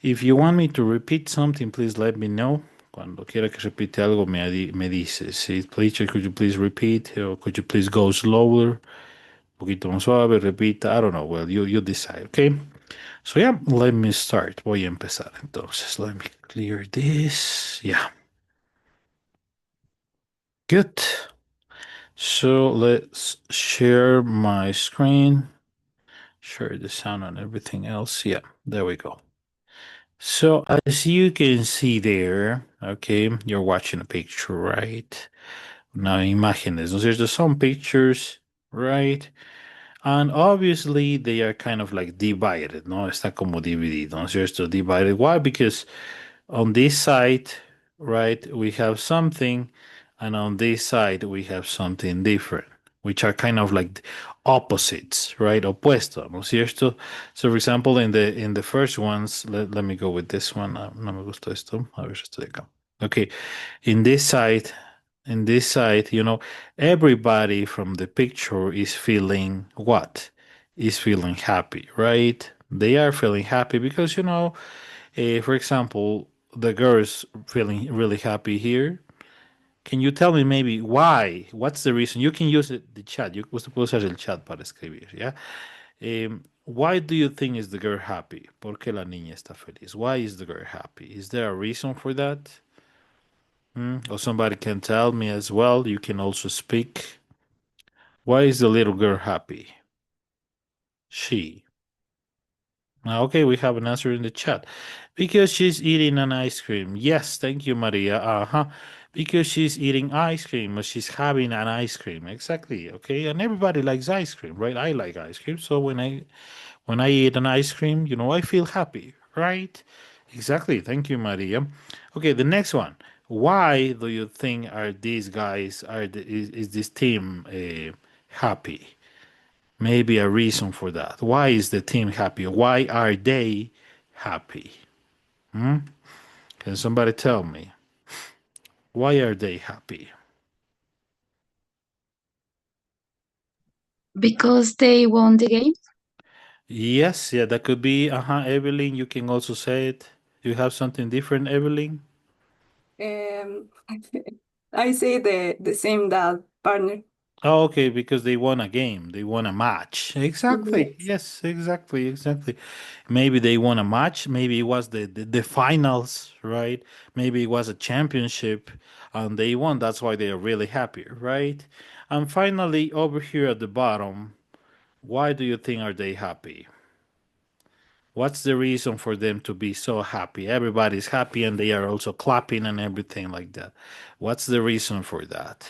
If you want me to repeat something, please let me know. Cuando quiera que repite algo, me dices. Sí, teacher, could you please repeat? Or could you please go slower? Un poquito más suave, repita. I don't know. Well, you decide, okay? So, yeah, let me start. Voy a empezar. Entonces, let me clear this. Yeah. Good. So, let's share my screen. Share the sound and everything else. Yeah, there we go. So as you can see there, okay, you're watching a picture, right? Now imágenes, ¿no es cierto? Some pictures, right? And obviously they are kind of like divided, ¿no? Está como dividido, ¿no es cierto? Divided. Why? Because on this side, right, we have something, and on this side we have something different, which are kind of like opposites, right? Opuesto, ¿no es cierto? So, for example, in the first ones, let me go with this one. No me gustó esto. A ver, esto de acá. Okay, in this side, everybody from the picture is feeling what? Is feeling happy, right? They are feeling happy because, for example, the girl is feeling really happy here. Can you tell me maybe why? What's the reason? You can use the chat. Usted puede usar el chat para escribir, ¿ya? Why do you think is the girl happy? ¿Por qué la niña está feliz? Why is the girl happy? Is there a reason for that? Or somebody can tell me as well. You can also speak. Why is the little girl happy? She. Okay, we have an answer in the chat. Because she's eating an ice cream. Yes, thank you, Maria. Because she's eating ice cream or she's having an ice cream. Exactly. Okay. And everybody likes ice cream, right? I like ice cream. So when I eat an ice cream, I feel happy, right? Exactly. Thank you, Maria. Okay, the next one. Why do you think are these guys is this team happy? Maybe a reason for that. Why is the team happy? Why are they happy? Can somebody tell me? Why are they happy? Because they won the game. Yes, yeah, that could be. Evelyn, you can also say it. You have something different, Evelyn? Um, I say the same that partner. Oh, okay, because they won a game. They won a match. Exactly. Yes. Yes, exactly, exactly. Maybe they won a match. Maybe it was the finals, right? Maybe it was a championship and they won. That's why they are really happy, right? And finally, over here at the bottom, why do you think are they happy? What's the reason for them to be so happy? Everybody's happy and they are also clapping and everything like that. What's the reason for that?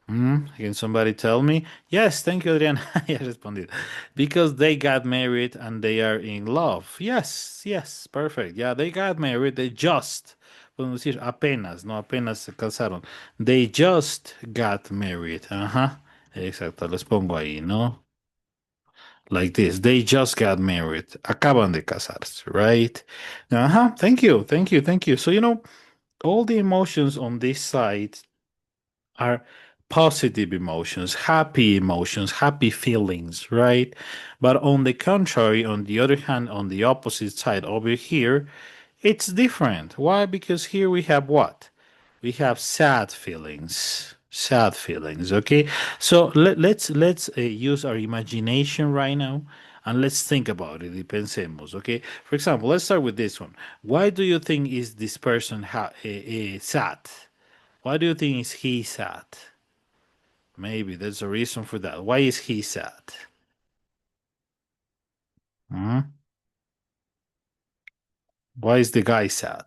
Can somebody tell me? Yes, thank you, Adriana. Ya respondí. Because they got married and they are in love. Yes, yes, perfect. Yeah, they got married. They just, podemos decir apenas, no apenas se casaron. They just got married. Ajá. Exacto, les pongo ahí, ¿no? Like this. They just got married. Acaban de casarse, right? Ajá. Thank you, thank you, thank you. So, all the emotions on this side are positive emotions, happy feelings, right? But on the contrary, on the other hand, on the opposite side over here, it's different. Why? Because here we have what? We have sad feelings. Sad feelings. Okay, so let's use our imagination right now and let's think about it. Y pensemos. Okay, for example, let's start with this one. Why do you think is this person sad? Why do you think is he sad? Maybe there's a reason for that. Why is he sad? Hmm? Why is the guy sad?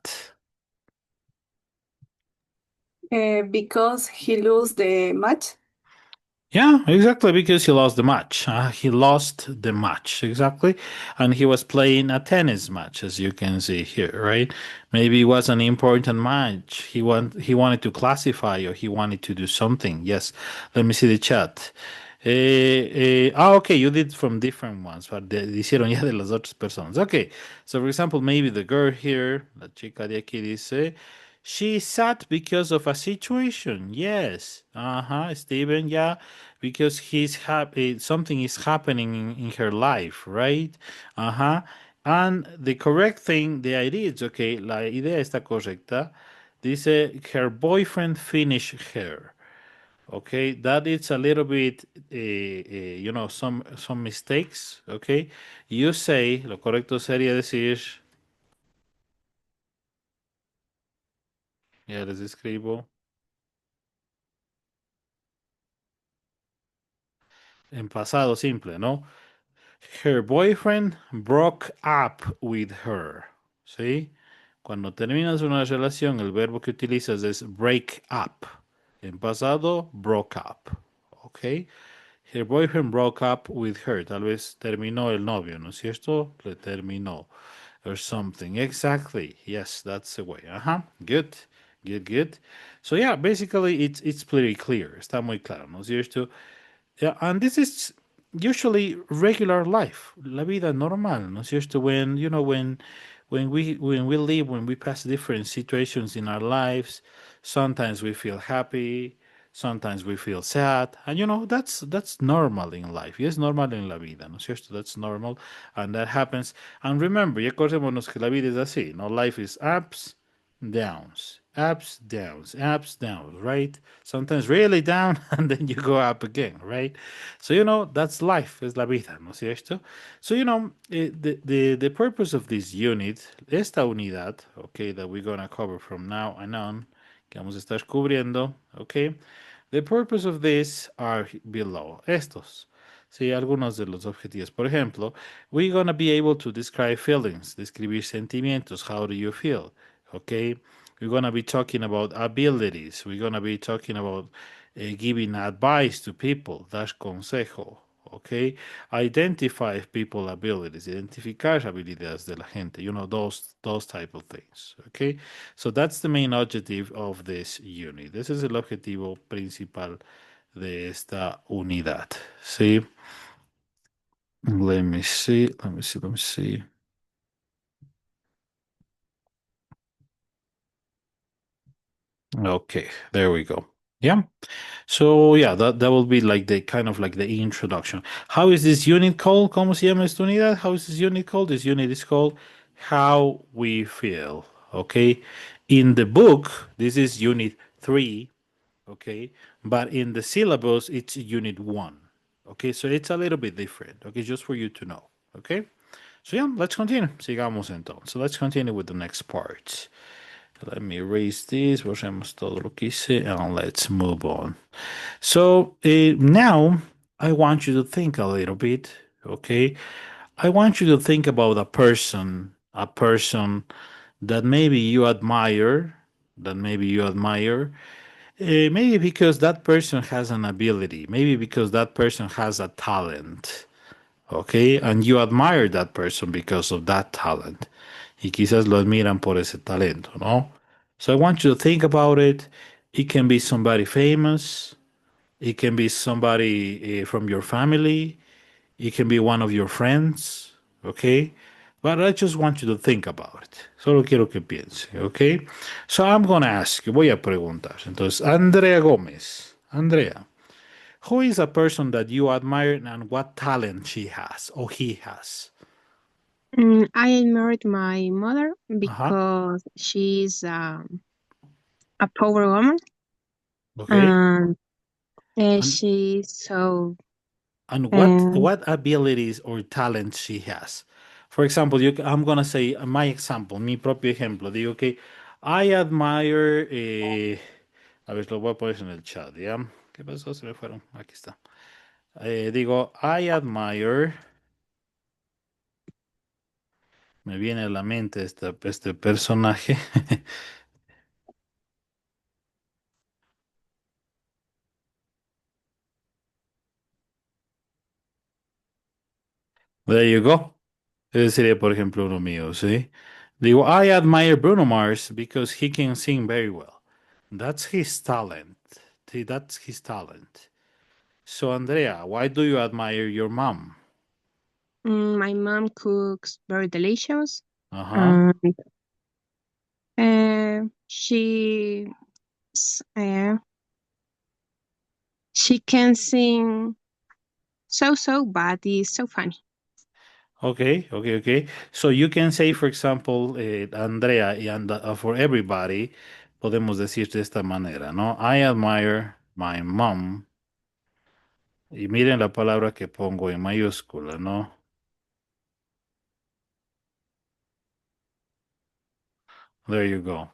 Because he lose the match. Yeah, exactly, because he lost the match. He lost the match, exactly. And he was playing a tennis match, as you can see here, right? Maybe it was an important match. He wanted to classify or he wanted to do something. Yes, let me see the chat. Okay, you did from different ones, but hicieron ya de las otras personas. Okay, so for example, maybe the girl here, la chica de aquí dice, she's sad because of a situation. Yes. Steven, yeah. Because he's happy something is happening in her life, right? Uh-huh. And the correct thing, the idea is okay, la idea está correcta. Dice, her boyfriend finished her. Okay, that is a little bit, some mistakes. Okay, you say, lo correcto sería decir, ya les escribo, en pasado simple, ¿no? Her boyfriend broke up with her. ¿Sí? Cuando terminas una relación, el verbo que utilizas es break up. En pasado, broke up. ¿Ok? Her boyfriend broke up with her. Tal vez terminó el novio, ¿no es cierto? Le terminó. Or something. Exactly. Yes, that's the way. Uh-huh. Good. Good, good. So yeah, basically it's pretty clear. Está muy claro, ¿no es cierto? Yeah, and this is usually regular life, la vida normal, ¿no es cierto? When when we pass different situations in our lives, sometimes we feel happy, sometimes we feel sad, and that's normal in life. Y es normal en la vida, ¿no es cierto? That's normal, and that happens. And remember, ya acordémonos que la vida es así, ¿no? Life is ups, downs, ups, downs, ups, downs, right? Sometimes really down and then you go up again, right? So, that's life, es la vida, ¿no es cierto? So, the purpose of this unit, esta unidad, okay, that we're going to cover from now on, que vamos a estar cubriendo, okay, the purpose of this are below, estos. Sí, algunos de los objetivos. Por ejemplo, we're going to be able to describe feelings, describir sentimientos. How do you feel? Okay. We're going to be talking about abilities. We're going to be talking about giving advice to people. Dar consejo. Okay. Identify people abilities. Identificar habilidades de la gente. Those type of things. Okay. So that's the main objective of this unit. Ese es el objetivo principal de esta unidad. ¿Sí? Let me see. Let me see. Let me see. Okay, there we go. Yeah. So yeah, that will be like the kind of like the introduction. How is this unit called? ¿Cómo se llama esta unidad? How is this unit called? This unit is called How We Feel. Okay. In the book, this is unit 3. Okay. But in the syllabus, it's unit 1. Okay. So it's a little bit different. Okay. Just for you to know. Okay. So yeah, let's continue. Sigamos entonces. So let's continue with the next part. Let me erase this. Borremos todo lo que hice and let's move on. So now I want you to think a little bit, okay? I want you to think about a person that maybe you admire, maybe because that person has an ability, maybe because that person has a talent, okay? And you admire that person because of that talent. Y quizás lo admiran por ese talento, ¿no? So I want you to think about it. It can be somebody famous. It can be somebody from your family. It can be one of your friends, okay? But I just want you to think about it. Solo quiero que piense, okay? So I'm going to ask you, voy a preguntar. Entonces, Andrea Gómez. Andrea, who is a person that you admire and what talent she has or he has? I married my mother Uh-huh. because she's a power woman, Okay. and And she's so. and what Um, what abilities or talents she has. For example, I'm gonna say my example, mi propio ejemplo. Digo que I admire. A ver, lo voy a poner en el chat, ¿ya? ¿Qué pasó? Se me fueron. Aquí está. Digo, I admire. Me viene a la mente este personaje. There you go. Ese sería, por ejemplo, uno mío, ¿sí? Digo, I admire Bruno Mars because he can sing very well. That's his talent. See, that's his talent. So, Andrea, why do you admire your mom? my mom cooks very delicious, Uh-huh. and she uh, she can sing so, but it's so funny. Okay. So you can say, for example, Andrea, and for everybody, podemos decir de esta manera, ¿no? I admire my mom. Y miren la palabra que pongo en mayúscula, ¿no? There you go.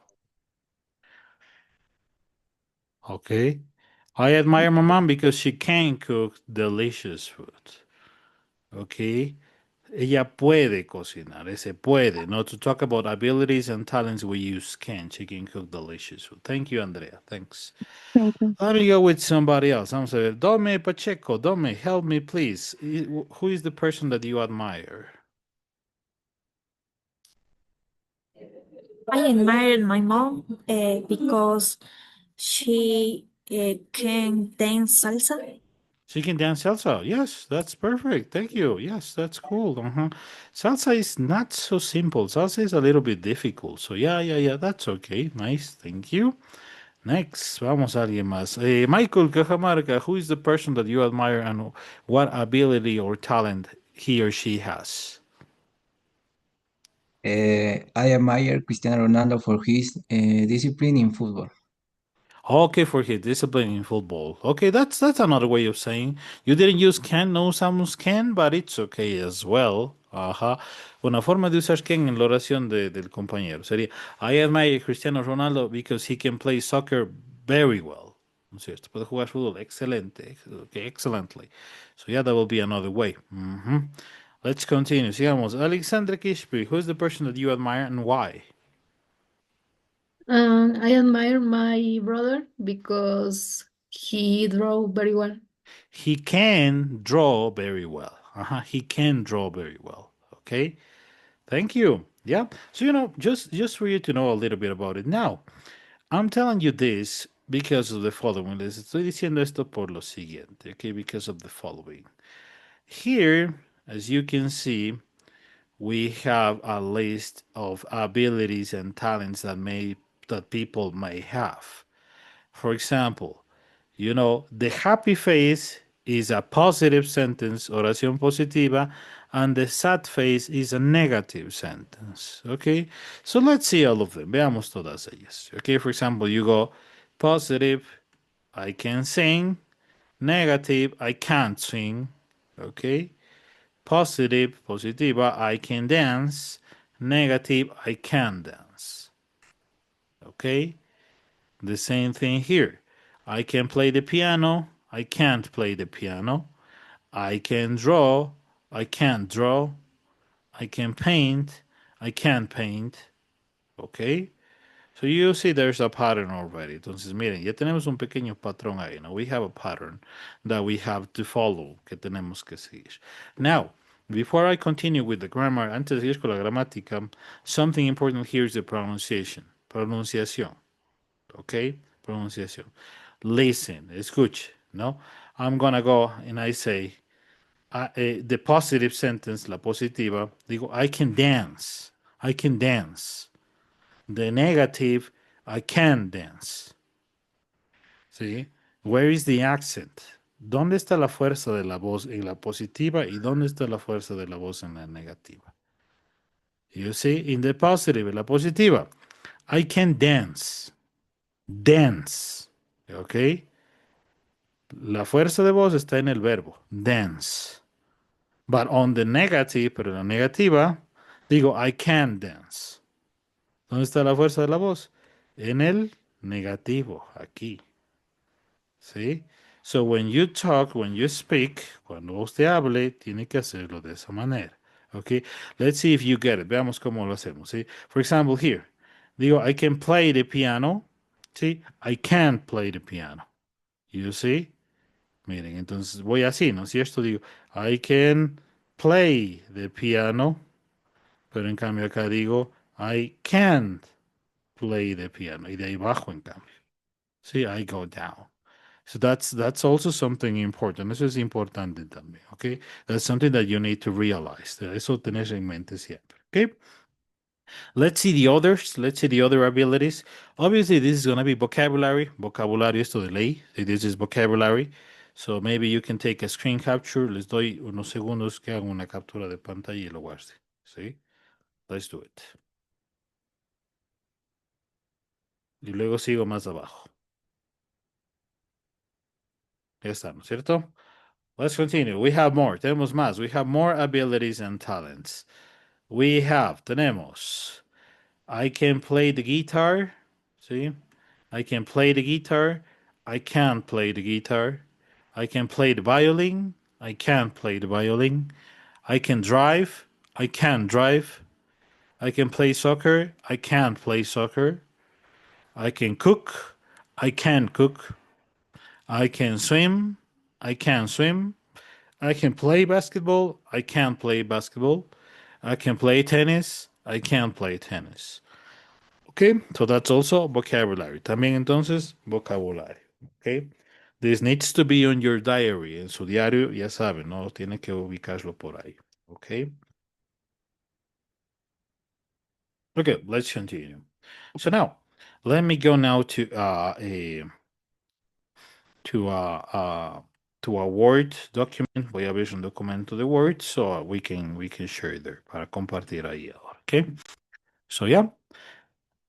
Okay. I admire my mom because she can cook delicious food. Okay. Ella puede cocinar, ese puede, no? To talk about abilities and talents, we use can. She can cook delicious food. Thank you, Andrea. Thanks. Thank you. Let me go with somebody else. Vamos a ver. Dome Pacheco, Dome, help me, please. Who is the person that you admire? I admire my mom because she can dance salsa. She can dance salsa. Yes, that's perfect. Thank you. Yes, that's cool. Salsa is not so simple. Salsa is a little bit difficult. So yeah. That's okay. Nice. Thank you. Next, vamos a alguien más. Michael Cajamarca, who is the person that you admire and what ability or talent he or she has? I admire Cristiano Ronaldo for his discipline in football. Okay, for his discipline in football. Okay, that's another way of saying you didn't use can, no usamos can, but it's okay as well. Ajá. Una forma de usar can en la oración del compañero sería I admire Cristiano Ronaldo because he can play soccer very well. ¿No es cierto? Puede jugar fútbol excelente, okay, excellently. So yeah, that will be another way. Let's continue. Sigamos. Alexandra Kishpi, who is the person that you admire and why? I admire my brother because he draw very well. He can draw very well. He can draw very well. Okay. Thank you. Yeah. So just for you to know a little bit about it. Now, I'm telling you this because of the following. Les estoy diciendo esto por lo siguiente. Okay, because of the following. Here, as you can see, we have a list of abilities and talents that people may have. For example, the happy face is a positive sentence, oración positiva, and the sad face is a negative sentence. Okay? So let's see all of them. Veamos todas ellas. Okay, for example, you go positive, I can sing. Negative, I can't sing. Okay? Positive, positiva, I can dance. Negative, I can dance. Okay? The same thing here. I can play the piano. I can't play the piano. I can draw. I can't draw. I can paint. I can't paint. Okay? So you see there's a pattern already. Entonces, miren, ya tenemos un pequeño patrón ahí. Now we have a pattern that we have to follow, que tenemos que seguir. Now, before I continue with the grammar, antes de ir con la gramática, something important here is the pronunciation. Pronunciación. Okay? Pronunciación. Listen, escuche, no? I'm gonna go and I say, the positive sentence, la positiva, digo, I can dance. I can dance. The negative, I can dance. ¿Sí? Where is the accent? ¿Dónde está la fuerza de la voz en la positiva y dónde está la fuerza de la voz en la negativa? You see, in the positive, en la positiva, I can dance. Dance. ¿Ok? La fuerza de voz está en el verbo, dance. But on the negative, pero en la negativa, digo, I can dance. ¿Dónde está la fuerza de la voz? En el negativo, aquí. ¿Sí? So when you talk, when you speak, cuando usted hable, tiene que hacerlo de esa manera. Okay? Let's see if you get it. Veamos cómo lo hacemos. ¿Sí? For example, here. Digo, I can play the piano. ¿Sí? I can't play the piano. You see? Miren, entonces voy así, ¿no es cierto? Digo, I can play the piano. Pero en cambio acá digo, I can't play the piano. Y de ahí bajo en cambio. Sí, I go down. So that's also something important. Eso es importante también, okay? That's something that you need to realize. Eso tenés en mente siempre, okay? Let's see the others. Let's see the other abilities. Obviously, this is going to be vocabulary. Vocabulario esto de ley. This is vocabulary. So maybe you can take a screen capture. Les doy unos segundos que hagan una captura de pantalla y lo guarde. ¿Sí? Let's do it. Y luego sigo más abajo. Ya está, ¿no es cierto? Let's continue. We have more. Tenemos más. We have more abilities and talents. Tenemos. I can play the guitar. See? I can play the guitar. I can't play the guitar. I can play the violin. I can't play the violin. I can drive. I can't drive. I can play soccer. I can't play soccer. I can cook. I can't cook. I can swim. I can't swim. I can play basketball. I can't play basketball. I can play tennis. I can't play tennis. Okay, so that's also vocabulary. También entonces, vocabulario. Okay, this needs to be on your diary. En su diario, ya saben, ¿no? Tiene que ubicarlo por ahí. Okay. Okay, let's continue. So now, let me go now to to a to a Word document. Voy a abrir un documento de Word so we can share there para compartir ahí ahora. Okay. So yeah,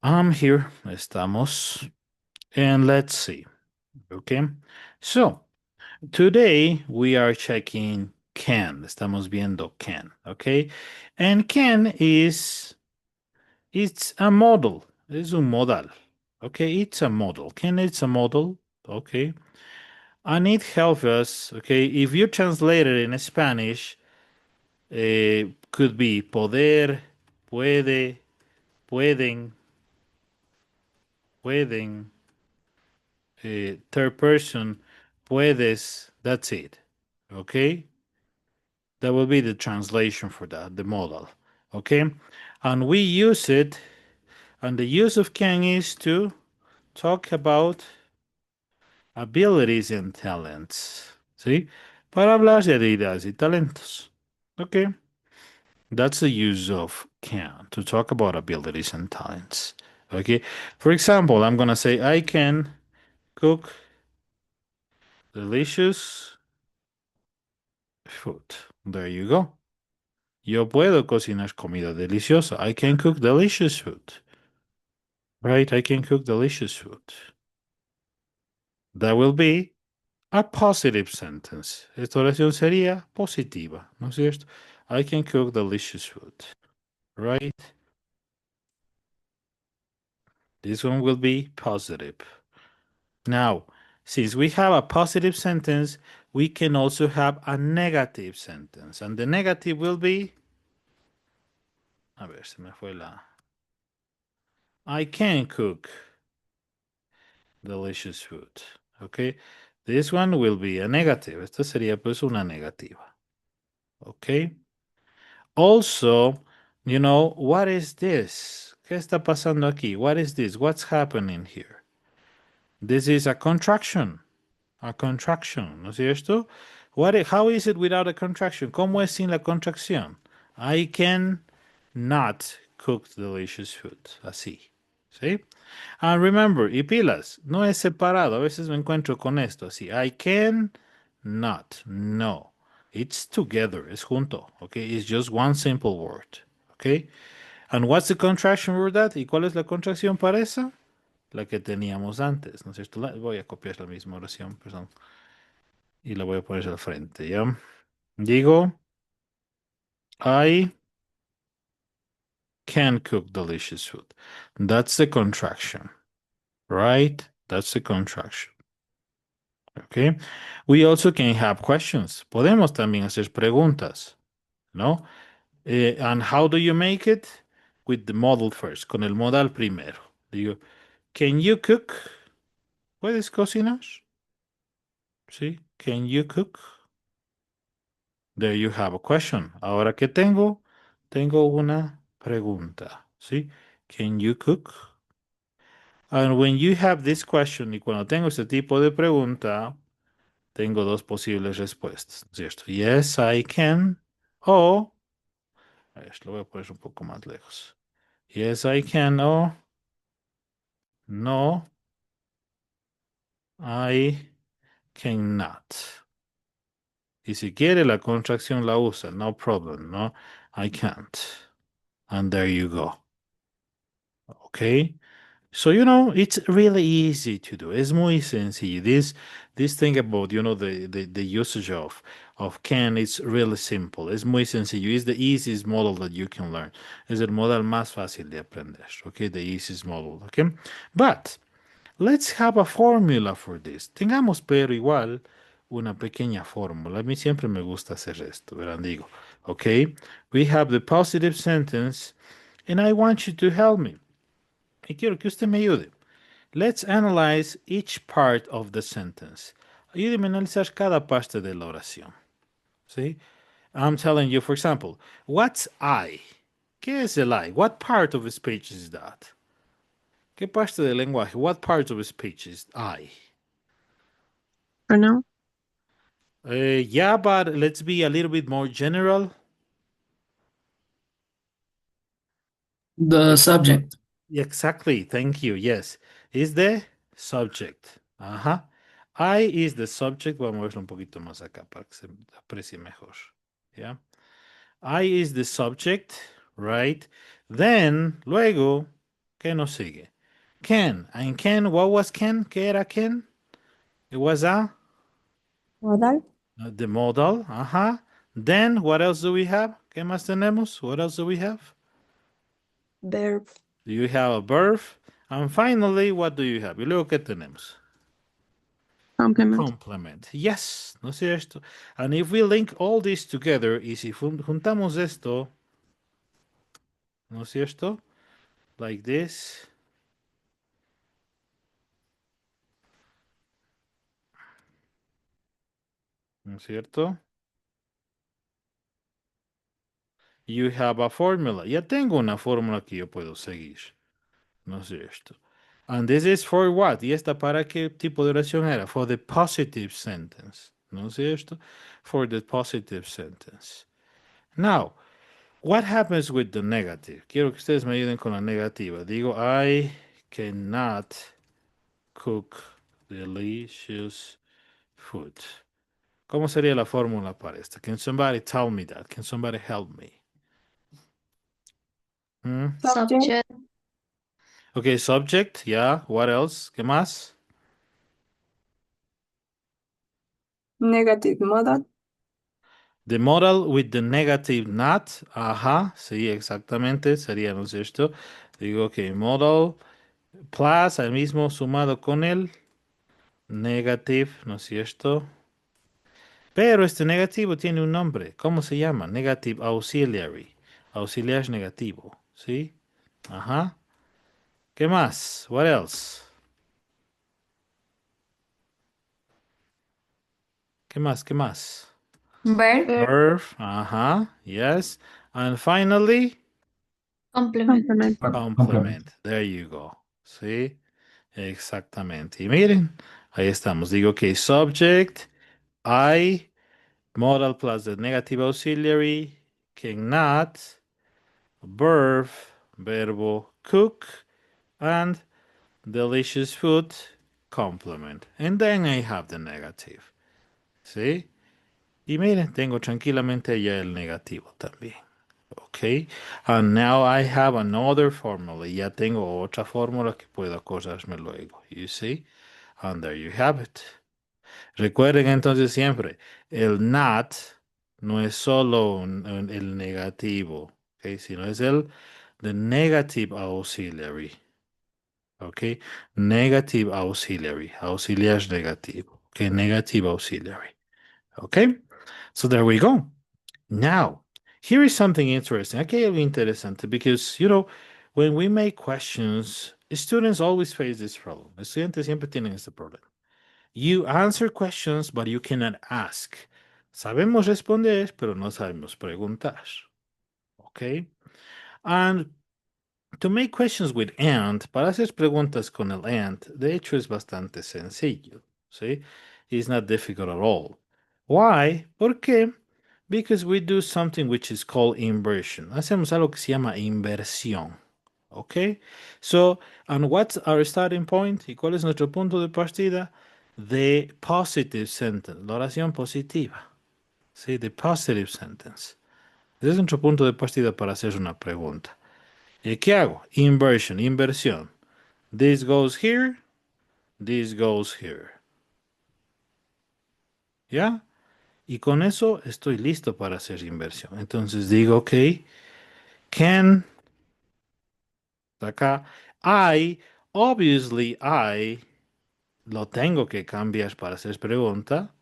I'm here. Estamos, and let's see. Okay. So today we are checking can. Estamos viendo can. Okay. And can is it's a model. Es un modal. Okay. It's a model. Can it's a model. Okay. And it helps us. Okay. If you translate it in Spanish, could be poder, puede, pueden, pueden. Third person, puedes, that's it. Okay? That will be the translation for that, the modal. Okay? And we use it, and the use of can is to talk about abilities and talents. ¿Sí? Para hablar de habilidades y talentos. Okay? That's the use of can, to talk about abilities and talents. Okay? For example, I'm going to say, I can cook delicious food. There you go. Yo puedo cocinar comida deliciosa. I can cook delicious food. Right? I can cook delicious food. That will be a positive sentence. Esta oración sería positiva, ¿no es cierto? I can cook delicious food. Right? This one will be positive. Now, since we have a positive sentence, we can also have a negative sentence. And the negative will be... A ver, se me fue la... I can cook delicious food. Okay. This one will be a negative. Esta sería pues una negativa. Okay. Also, you know, what is this? ¿Qué está pasando aquí? What is this? What's happening here? This is a contraction. A contraction, ¿no es cierto? How is it without a contraction? ¿Cómo es sin la contracción? I can not cook delicious food. Así. ¿Sí? And remember, y pilas, no es separado. A veces me encuentro con esto así. I can not. No. It's together. Es junto. Okay. It's just one simple word. Okay. And what's the contraction for that? ¿Y cuál es la contracción para esa? La que teníamos antes, ¿no es cierto? Voy a copiar la misma oración, perdón. Y la voy a poner al frente, ¿ya? Digo, I can cook delicious food. That's the contraction. Right? That's the contraction. Okay. We also can have questions. Podemos también hacer preguntas, ¿no? And how do you make it? With the modal first, con el modal primero. Digo, can you cook? ¿Puedes cocinar? ¿Sí? Can you cook? There you have a question. Ahora que tengo, tengo una pregunta, ¿sí? Can you cook? And when you have this question, y cuando tengo este tipo de pregunta, tengo dos posibles respuestas, ¿cierto? Yes, I can. O, a ver, lo voy a poner un poco más lejos. Yes, I can. O, no, I cannot. Y si quiere la contracción la usa, no problem, no? I can't. And there you go. Okay? So, it's really easy to do. Es muy sencillo. This thing about, the usage of can, it's really simple. Es muy sencillo. It's the easiest model that you can learn. Es el modal más fácil de aprender. Okay? The easiest model. Okay? But, let's have a formula for this. Tengamos, pero igual, una pequeña fórmula. A mí siempre me gusta hacer esto, verán, digo. Okay? We have the positive sentence, and I want you to help me. Y quiero que usted me ayude. Let's analyze each part of the sentence. Ayúdeme a analizar cada parte de la oración. ¿Sí? I'm telling you, for example, what's I? ¿Qué es el I? What part of speech is that? ¿Qué parte del lenguaje? What part of speech is I? Pronoun. Yeah, but let's be a little bit more general. The subject. Exactly, thank you. Yes, is the subject. Ajá. I is the subject. Vamos a verlo un poquito más acá para que se aprecie mejor. Yeah. I is the subject, right? Then, luego, ¿qué nos sigue? Can. And Can, what was Can? ¿Qué era Can? It was Modal. the modal. Ajá. Then, what else do we have? ¿Qué más tenemos? What else do we have? Verb. Do you have a verb? And finally, what do you have? Y luego, ¿qué tenemos? Complement. Complement. Yes, ¿no es cierto? And if we link all this together, y si juntamos esto, ¿no es cierto? Like this. ¿No es cierto? You have a formula. Ya tengo una fórmula que yo puedo seguir. ¿No es cierto? And this is for what? ¿Y esta para qué tipo de oración era? For the positive sentence. ¿No es cierto? For the positive sentence. Now, what happens with the negative? Quiero que ustedes me ayuden con la negativa. Digo, I cannot cook delicious food. ¿Cómo sería la fórmula para esto? Can somebody tell me that? Can somebody help me? Subject. Okay, subject, yeah. What else? ¿Qué más? Negative modal. The modal with the negative not. Ajá, sí, exactamente. Sería, ¿no es cierto? Digo que modal plus, al mismo sumado con el negative, ¿no es cierto? Pero este negativo tiene un nombre. ¿Cómo se llama? Negative auxiliary. Auxiliar negativo, ¿sí? Ajá. ¿Qué más? What else? ¿Qué más? ¿Qué más? Verb. Verb. Ajá. Yes. And finally, Complement. Complement. complement. There you go. ¿Sí? Exactamente. Y miren, ahí estamos. Digo que subject, I, modal plus the negative auxiliary, cannot, verb, verbo cook, and delicious food, complement. And then I have the negative. ¿Sí? Y miren, tengo tranquilamente ya el negativo también. Ok. And now I have another formula. Ya tengo otra fórmula que puedo acordarme luego. You see? And there you have it. Recuerden entonces siempre, el not no es solo el negativo, ¿ok? Sino es the negative auxiliary. ¿Ok? Negative auxiliary. Auxiliar negativo. ¿Ok? Negative auxiliary. ¿Ok? So there we go. Now, here is something interesting. Aquí hay algo interesante because, when we make questions, students always face this problem. Estudiantes siempre tienen este problema. You answer questions, but you cannot ask. Sabemos responder, pero no sabemos preguntar. Okay? And to make questions with and, para hacer preguntas con el and, de hecho es bastante sencillo. ¿Sí? It's not difficult at all. Why? ¿Por qué? Because we do something which is called inversion. Hacemos algo que se llama inversión. Okay? So, and what's our starting point? ¿Y cuál es nuestro punto de partida? the positive sentence, la oración positiva. ¿Sí? The positive sentence. Ese es nuestro punto de partida para hacer una pregunta. ¿Y qué hago? Inversión. This goes here, this goes here. ¿Ya? Y con eso estoy listo para hacer inversión. Entonces digo, ok, can, acá, obviously lo tengo que cambiar para hacer pregunta.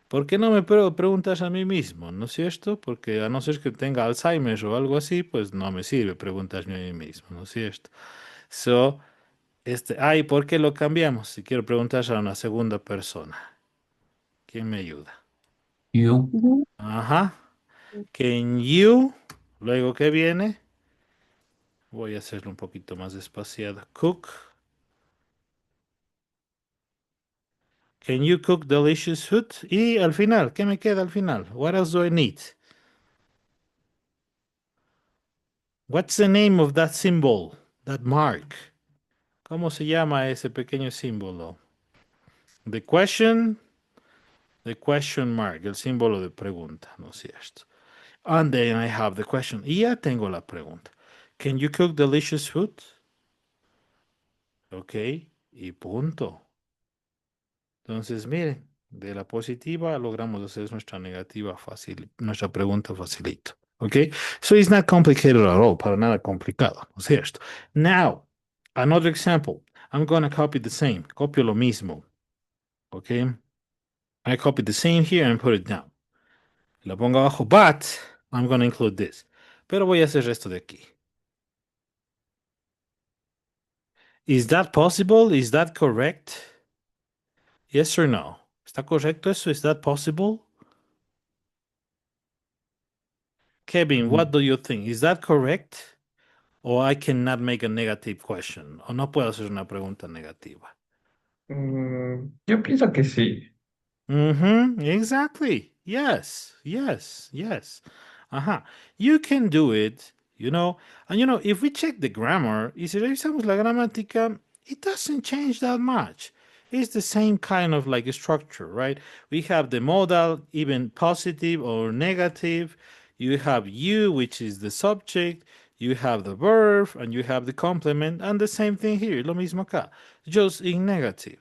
¿Por qué no me preguntas a mí mismo? ¿No es cierto? Porque a no ser que tenga Alzheimer o algo así, pues no me sirve preguntarme a mí mismo, ¿no es cierto? So, ¿por qué lo cambiamos? Si quiero preguntar a una segunda persona, ¿quién me ayuda? You. You. Ajá. Can you, luego que viene, voy a hacerlo un poquito más espaciado. Cook. Can you cook delicious food? Y al final, ¿qué me queda al final? What else do I need? What's the name of that symbol? That mark? ¿Cómo se llama ese pequeño símbolo? The question mark, el símbolo de pregunta, ¿no es cierto? And then I have the question. Y ya tengo la pregunta. Can you cook delicious food? Ok, y punto. Entonces, miren, de la positiva logramos hacer nuestra negativa fácil, nuestra pregunta facilito. Ok, so it's not complicated at all, para nada complicado, ¿no es cierto? Now, another example. I'm going to copy the same. Copio lo mismo. Ok, I copy the same here and put it down. Lo pongo abajo, but I'm going to include this. Pero voy a hacer esto de aquí. Is that possible? Is that correct? Yes or no? ¿Está correcto eso? Is that possible? Kevin, what do you think? Is that correct? Or I cannot make a negative question. O no puedo hacer una pregunta negativa. Yo pienso que sí. Mm-hmm, exactly. Yes, yes, yes. Ajá. You can do it, And if we check the grammar, y si revisamos la gramática, it doesn't change that much. It's the same kind of like structure, right? We have the modal, even positive or negative. You have you, which is the subject. You have the verb, and you have the complement, and the same thing here, lo mismo acá, just in negative.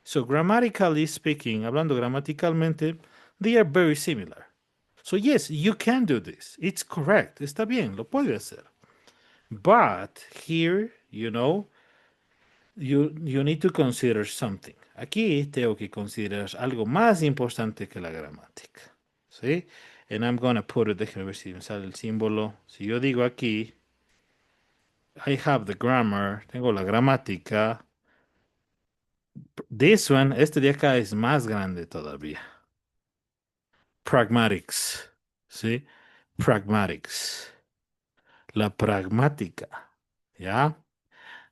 So grammatically speaking, hablando gramaticalmente, they are very similar. So yes, you can do this. It's correct. Está bien, lo puede hacer. But here, you need to consider something. Aquí tengo que considerar algo más importante que la gramática. ¿Sí? And I'm going to put it, déjame ver si me sale el símbolo. Si yo digo aquí, I have the grammar, tengo la gramática. This one, este de acá es más grande todavía. Pragmatics. ¿Sí? Pragmatics. La pragmática. ¿Ya?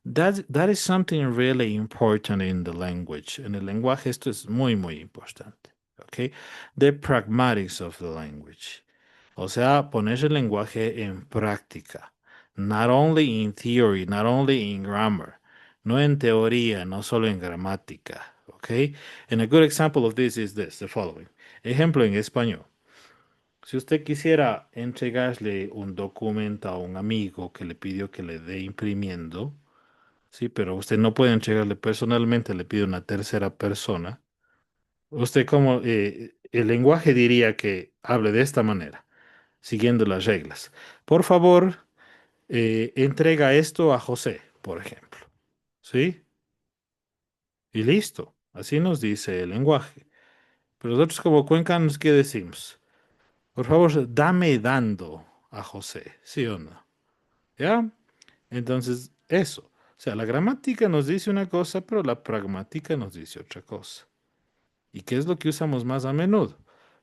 That is something really important in the language. En el lenguaje esto es muy, muy importante. ¿Ok? The pragmatics of the language. O sea, poner el lenguaje en práctica. Not only in theory, not only in grammar. No en teoría, no solo en gramática. ¿Ok? And a good example of this is this, the following. Ejemplo en español. Si usted quisiera entregarle un documento a un amigo que le pidió que le dé imprimiendo, sí, pero usted no puede entregarle personalmente, le pide una tercera persona. Usted como el lenguaje diría que hable de esta manera, siguiendo las reglas. Por favor, entrega esto a José, por ejemplo. ¿Sí? Y listo. Así nos dice el lenguaje. Pero nosotros como cuencanos, ¿qué decimos? Por favor, dame dando a José, ¿sí o no? ¿Ya? Entonces, eso. O sea, la gramática nos dice una cosa, pero la pragmática nos dice otra cosa. ¿Y qué es lo que usamos más a menudo?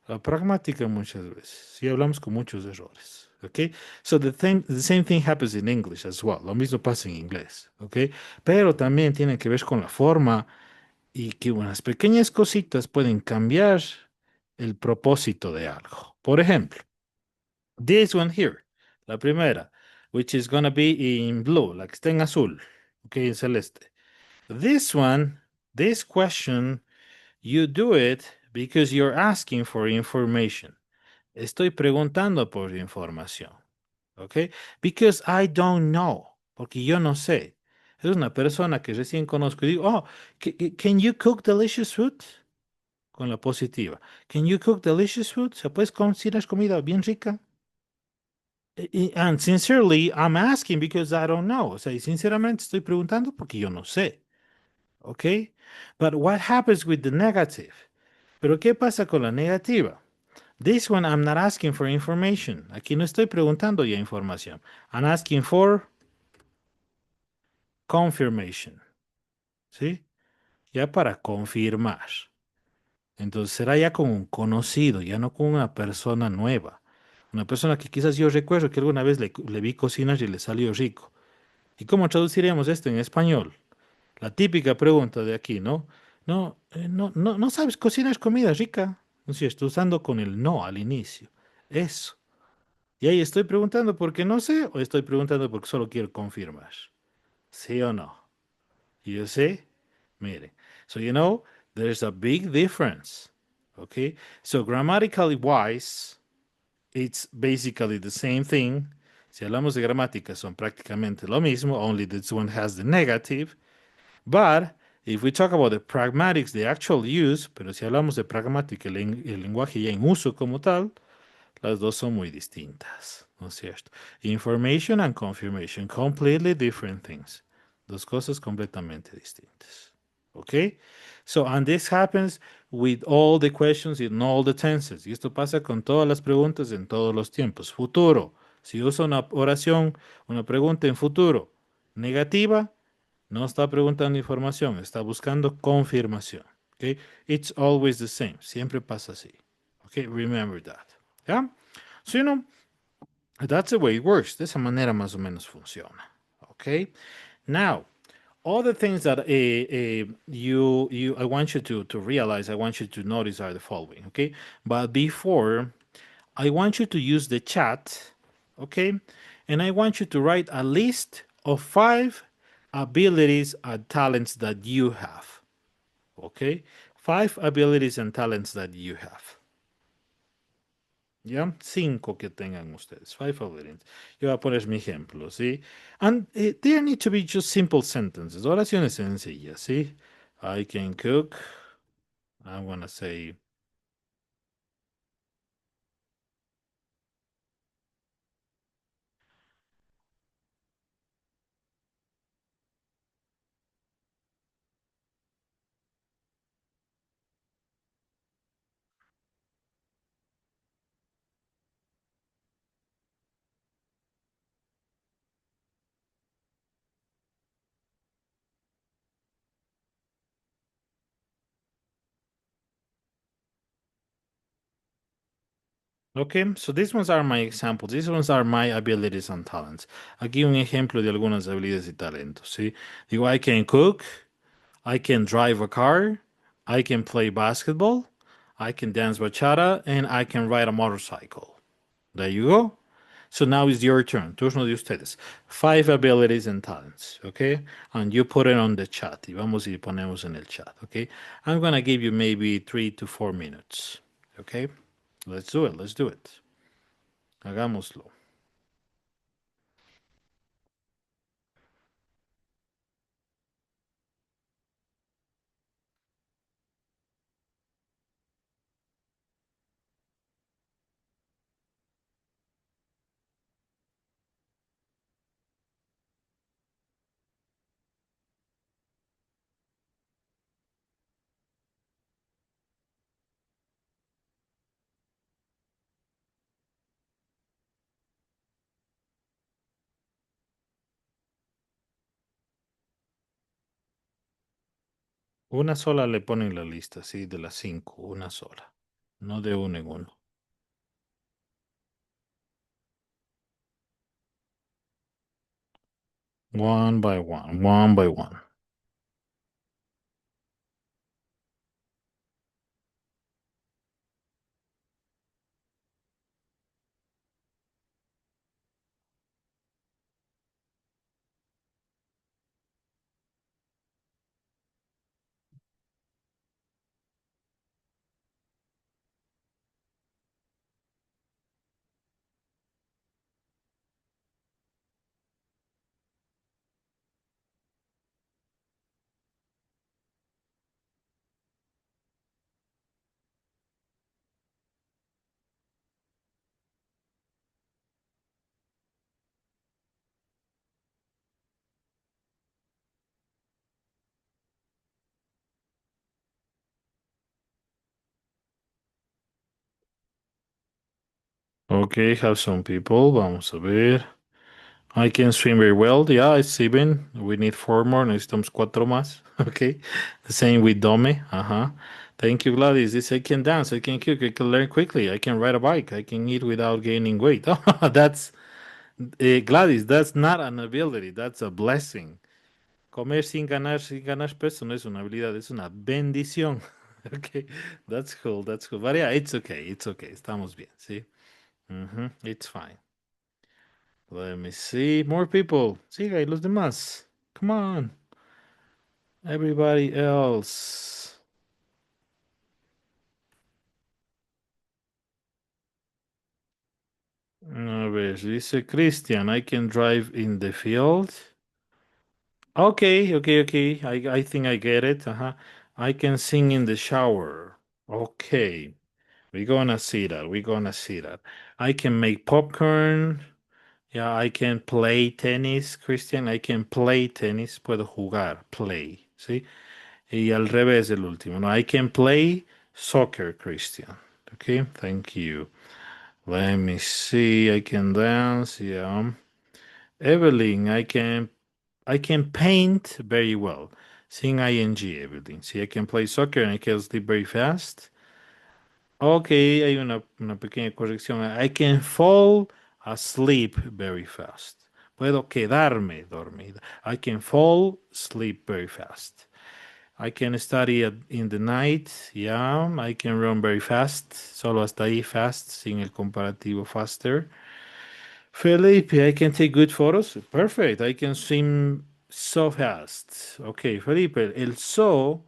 La pragmática muchas veces. Sí, hablamos con muchos errores. ¿Ok? So the same thing happens in English as well. Lo mismo pasa en inglés. ¿Ok? Pero también tiene que ver con la forma y que unas pequeñas cositas pueden cambiar el propósito de algo. Por ejemplo, this one here, la primera, which is gonna be in blue, la que está en azul, okay, en celeste. This one, this question You do it because you're asking for information. Estoy preguntando por información. Okay? Because I don't know. Porque yo no sé. Es una persona que recién conozco y digo, oh, can you cook delicious food? Con la positiva. Can you cook delicious food? ¿Se puedes cocinar comida bien rica? And sincerely, I'm asking because I don't know. O sea, y sinceramente estoy preguntando porque yo no sé. Okay? But what happens with the negative? Pero ¿qué pasa con la negativa? This one, I'm not asking for information. Aquí no estoy preguntando ya información. I'm asking for confirmation. ¿Sí? Ya para confirmar. Entonces será ya con un conocido, ya no con una persona nueva. Una persona que quizás yo recuerdo que alguna vez le vi cocinar y le salió rico. ¿Y cómo traduciríamos esto en español? La típica pregunta de aquí, ¿no? No sabes cocinar comida rica. No sé, estoy usando con el no al inicio. Eso. Y ahí estoy preguntando porque no sé o estoy preguntando porque solo quiero confirmar. ¿Sí o no? Y yo sé, mire. So, there's a big difference. Okay? So, grammatically wise, it's basically the same thing. Si hablamos de gramática, son prácticamente lo mismo, only this one has the negative. But if we talk about the pragmatics, the actual use, pero si hablamos de pragmática, el lenguaje ya en uso como tal, las dos son muy distintas, ¿no es cierto? Information and confirmation, completely different things. Dos cosas completamente distintas. Okay? So, and this happens with all the questions in all the tenses. Y esto pasa con todas las preguntas en todos los tiempos. Futuro. Si uso una oración, una pregunta en futuro negativa, no está preguntando información, está buscando confirmación. Okay? It's always the same. Siempre pasa así. Okay? Remember that. ¿Ya? So, that's the way it works. De esa manera más o menos funciona. Okay? Now, all the things that I want you to realize, I want you to notice are the following, okay? But before, I want you to use the chat, okay? And I want you to write a list of 5 abilities and talents that you have, okay? 5 abilities and talents that you have. ¿Ya? 5 que tengan ustedes. 5 abilities. Yo voy a poner mi ejemplo, ¿sí? And there need to be just simple sentences. Oraciones sencillas, ¿sí? I can cook. I'm gonna say, okay, so these ones are my examples. These ones are my abilities and talents. Aquí un ejemplo de algunas habilidades y talentos, ¿sí? Digo, I can cook. I can drive a car. I can play basketball. I can dance bachata. And I can ride a motorcycle. There you go. So now it's your turn. Turno de ustedes. 5 abilities and talents, okay? And you put it on the chat. Y vamos y ponemos en el chat, okay? I'm gonna give you maybe 3 to 4 minutes, okay? Let's do it. Let's do it. Hagámoslo. Una sola le ponen la lista, sí, de las 5, una sola. No de uno en uno. One by one, one by one. Okay, have some people. Vamos a ver. I can swim very well. Yeah, it's 7. We need 4 more. Necesitamos 4 más. Okay. The same with Dome. Uh-huh. Thank you, Gladys. This I can dance. I can cook. I can learn quickly. I can ride a bike. I can eat without gaining weight. That's Gladys. That's not an ability. That's a blessing. Comer sin ganar peso no es una habilidad, es una bendición. Okay, that's cool. That's cool. But yeah, it's okay. It's okay. Estamos bien. See. It's fine. Let me see. More people. Siga y los demás. Come on. Everybody else. A ver, dice Christian, I can drive in the field. Okay. I think I get it. I can sing in the shower. Okay. We're gonna see that. We're gonna see that. I can make popcorn. Yeah, I can play tennis, Christian. I can play tennis. Puedo jugar, play. ¿Sí? Y al revés el último. No, I can play soccer, Christian. Okay, thank you. Let me see. I can dance. Yeah. Evelyn, I can paint very well. Sin ing, Evelyn. See, I can play soccer and I can sleep very fast. Ok, hay una pequeña corrección. I can fall asleep very fast. Puedo quedarme dormida. I can fall asleep very fast. I can study in the night. Yeah, I can run very fast. Solo hasta ahí fast, sin el comparativo faster. Felipe, I can take good photos. Perfect. I can swim so fast. Ok, Felipe, el so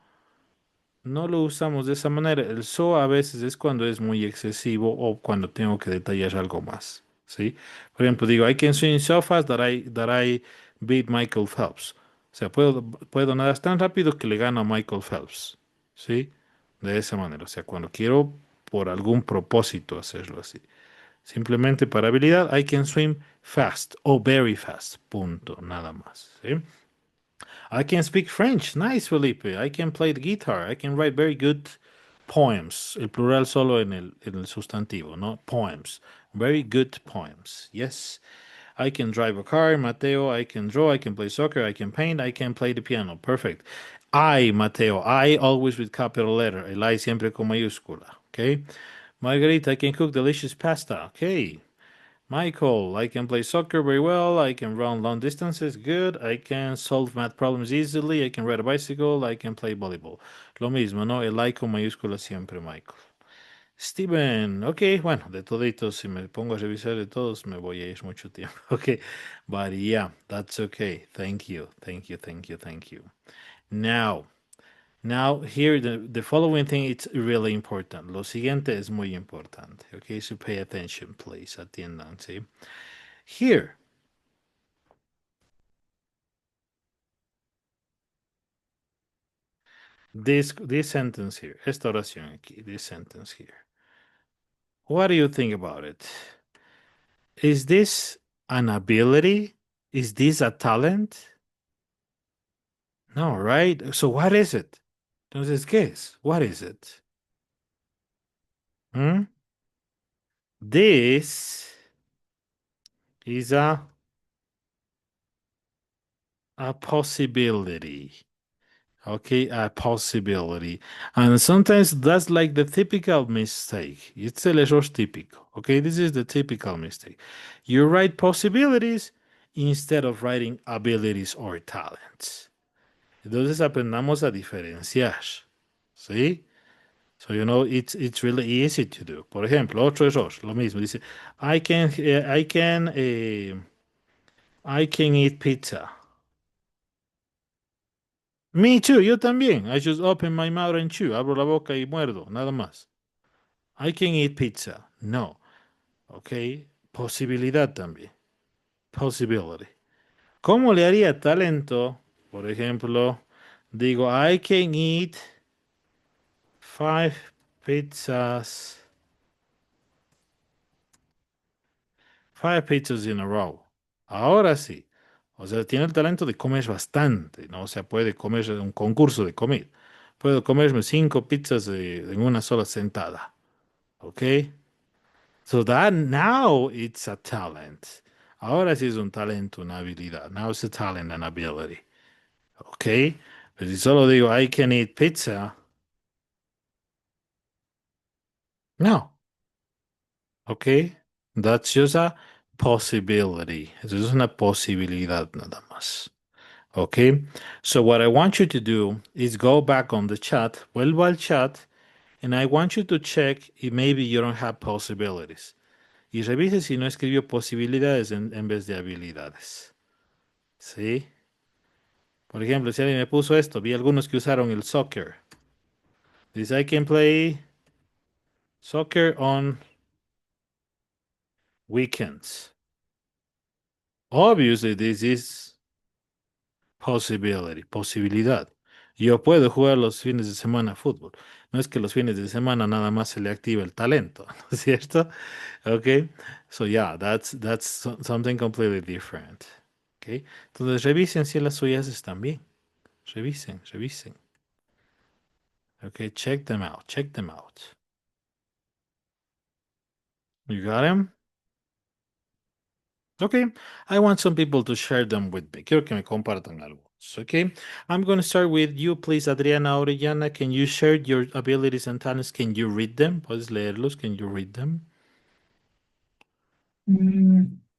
no lo usamos de esa manera. El so a veces es cuando es muy excesivo o cuando tengo que detallar algo más. ¿Sí? Por ejemplo, digo, I can swim so fast that I beat Michael Phelps. O sea, puedo nadar tan rápido que le gano a Michael Phelps. ¿Sí? De esa manera. O sea, cuando quiero por algún propósito hacerlo así. Simplemente para habilidad, I can swim fast o very fast. Punto. Nada más. ¿Sí? I can speak French. Nice, Felipe. I can play the guitar. I can write very good poems. El plural solo en el sustantivo, ¿no? Poems. Very good poems. Yes. I can drive a car, Mateo. I can draw. I can play soccer. I can paint. I can play the piano. Perfect. I, Mateo. I always with capital letter. El I siempre con mayúscula. Okay. Margarita, I can cook delicious pasta. Okay. Michael, I can play soccer very well. I can run long distances. Good. I can solve math problems easily. I can ride a bicycle. I can play volleyball. Lo mismo, ¿no? El I con mayúscula siempre, Michael. Steven, ok, bueno, de toditos, si me pongo a revisar de todos, me voy a ir mucho tiempo. Ok, but yeah, that's okay. Thank you, thank you, thank you, thank you. Now here, the following thing, it's really important. Lo siguiente es muy importante. Okay, so pay attention, please. Atiendan, ¿sí? Here. This sentence here. Esta oración aquí. This sentence here. What do you think about it? Is this an ability? Is this a talent? No, right? So what is it? Entonces, ¿qué es? What is it? Hmm? This is a possibility. Okay, a possibility. And sometimes that's like the typical mistake. It's el error típico. Okay, this is the typical mistake. You write possibilities instead of writing abilities or talents. Entonces aprendamos a diferenciar. ¿Sí? So, it's really easy to do. Por ejemplo, otro error, lo mismo. Dice, I can eat pizza. Me too, yo también. I just open my mouth and chew. Abro la boca y muerdo, nada más. I can eat pizza. No. Ok. Posibilidad también. Possibility. ¿Cómo le haría talento? Por ejemplo, digo, I can eat 5 pizzas. 5 pizzas in a row. Ahora sí. O sea, tiene el talento de comer bastante, ¿no? O sea, puede comer un concurso de comida. Puedo comerme 5 pizzas en una sola sentada. ¿Ok? So that now it's a talent. Ahora sí es un talento, una habilidad. Now it's a talent and ability. Okay? Pero si solo digo, I can eat pizza. No. Okay? That's just a possibility. Eso es una posibilidad nada más. Okay? So what I want you to do is go back on the chat, vuelvo al chat, and I want you to check if maybe you don't have possibilities. Y revise si no escribió posibilidades en vez de habilidades. ¿Sí? Por ejemplo, si alguien me puso esto, vi algunos que usaron el soccer. Dice, I can play soccer on weekends. Obviously, this is possibility, posibilidad. Yo puedo jugar los fines de semana fútbol. No es que los fines de semana nada más se le activa el talento, ¿no es cierto? Okay. So yeah, that's something completely different. Okay. Entonces revisen si las suyas están bien. Revisen, revisen. Okay, check them out, check them out. You got them? Okay, I want some people to share them with me. Quiero que me compartan algo. Okay, I'm going to start with you, please, Adriana Orellana. Can you share your abilities and talents? Can you read them? ¿Puedes leerlos? Can you read them?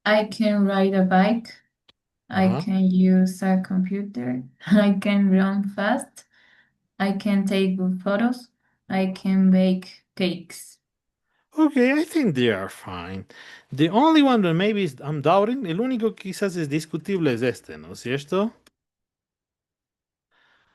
I can ride a bike. I Uh-huh. can use a computer. I can run fast. I can take good photos. I can bake cakes. Okay, I think they are fine. The only one that maybe I'm doubting, el único que quizás es discutible es este, ¿no es cierto?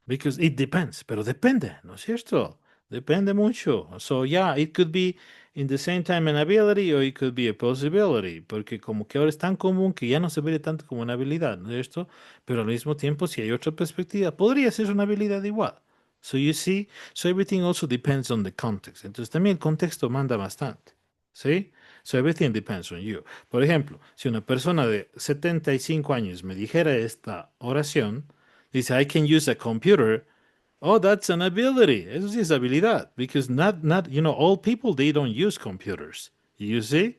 Because it depends, pero depende, ¿no es cierto? Depende mucho. So yeah, it could be in the same time an ability or it could be a possibility, porque como que ahora es tan común que ya no se ve tanto como una habilidad, ¿no es cierto? Pero al mismo tiempo, si hay otra perspectiva, podría ser una habilidad igual. So you see, so everything also depends on the context. Entonces también el contexto manda bastante, ¿sí? So everything depends on you. Por ejemplo, si una persona de 75 años me dijera esta oración, dice, I can use a computer. Oh, that's an ability. Eso sí es habilidad. Because old people, they don't use computers. You see?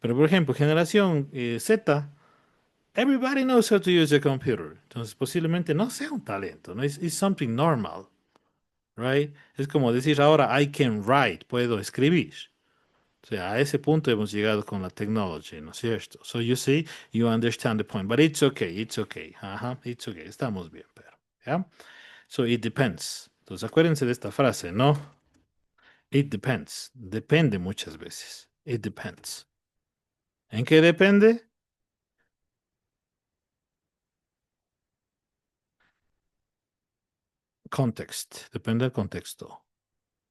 Pero, por ejemplo, generación Z, everybody knows how to use a computer. Entonces, posiblemente no sea un talento, ¿no? It's something normal, right? Es como decir ahora, I can write, puedo escribir. O sea, a ese punto hemos llegado con la technology, ¿no es cierto? So you see, you understand the point. But it's okay, it's okay. It's okay. Estamos bien, pero, ¿ya? So it depends. Entonces acuérdense de esta frase, ¿no? It depends. Depende muchas veces. It depends. ¿En qué depende? Context. Depende del contexto.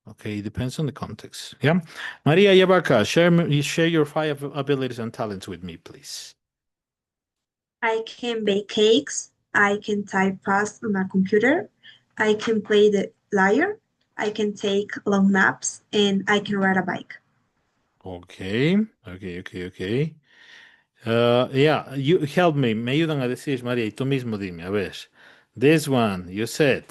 Okay, it depends on the context. Yeah. Maria Yabarka, share your 5 abilities and talents with me, please. I can bake cakes. I can type fast on a computer. I can play the lyre. I can take long naps, and I can ride a bike. Okay. Yeah, you help me. Me ayudan a decir, María, y tú mismo dime, a ver. This one, you said,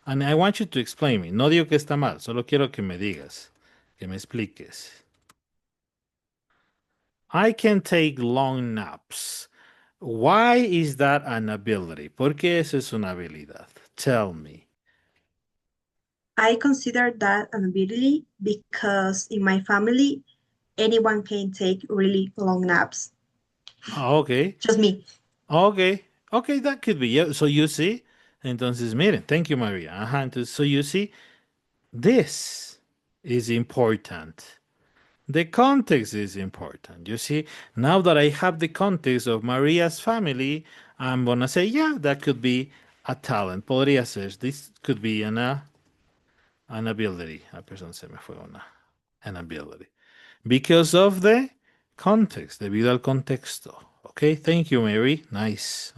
and I want you to explain me. No digo que está mal, solo quiero que me digas, que me expliques. I can take long naps. Why is that an ability? ¿Por qué eso es una habilidad? Tell me. I consider that an ability because in my family, anyone can take really long naps. Okay. Just me. Okay, that could be. Yeah. So you see, entonces miren, thank you, Maria. Entonces, so you see, this is important. The context is important. You see, now that I have the context of Maria's family, I'm gonna say, yeah, that could be a talent. Podría ser. This could be an ability. Perdón, se me fue an ability. Because of the context, debido al contexto. Okay, thank you, Mary. Nice.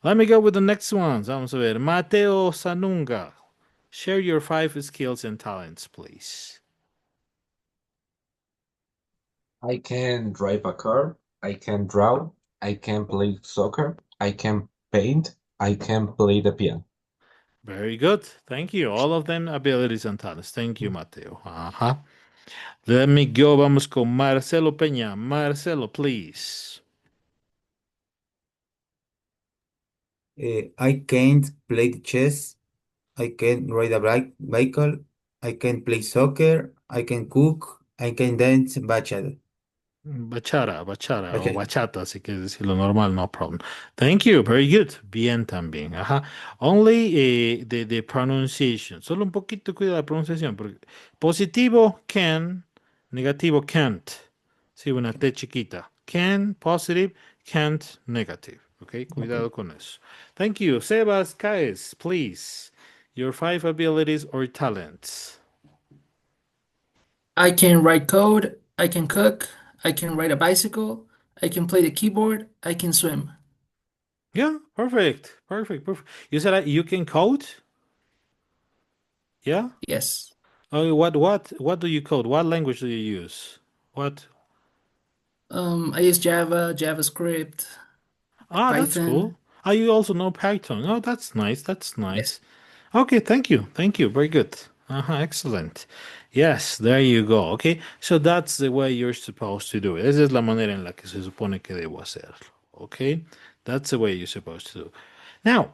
Let me go with the next ones. Vamos a ver. Mateo Sanunga. Share your 5 skills and talents, please. I can drive a car. I can draw. I can play soccer. I can paint. I can play the piano. Very good. Thank you. All of them abilities and talents. Thank you, Mateo. Let me go. Vamos con Marcelo Peña. Marcelo, please. I can't play chess. I can ride a bicycle. I can play soccer. I can cook. I can dance bachata. Bachata o Bachata. bachata, si quieres decirlo normal, no problem. Thank you, very good. Bien también. Only the pronunciation. Solo un poquito cuida la pronunciación. Porque positivo, can. Negativo, can't. Sí, una T chiquita. Can, positive, can't, negative. Ok, cuidado con eso. Thank you. Sebas Caes, please. Your 5 abilities or talents. I can write code. I can cook. I can ride a bicycle. I can play the keyboard. I can swim. Yeah, perfect. Perfect. Perfect. You said you can code? Yeah? Yes. Oh, what do you code? What language do you use? What? I use Java, JavaScript, Ah, that's Python. cool. Ah, you also know Python. Oh, that's nice. That's Yes. nice. Okay, thank you. Thank you. Very good. Excellent. Yes, there you go. Okay, so that's the way you're supposed to do it. Esa es la manera en la que se supone que debo hacerlo. Okay, that's the way you're supposed to do. Now,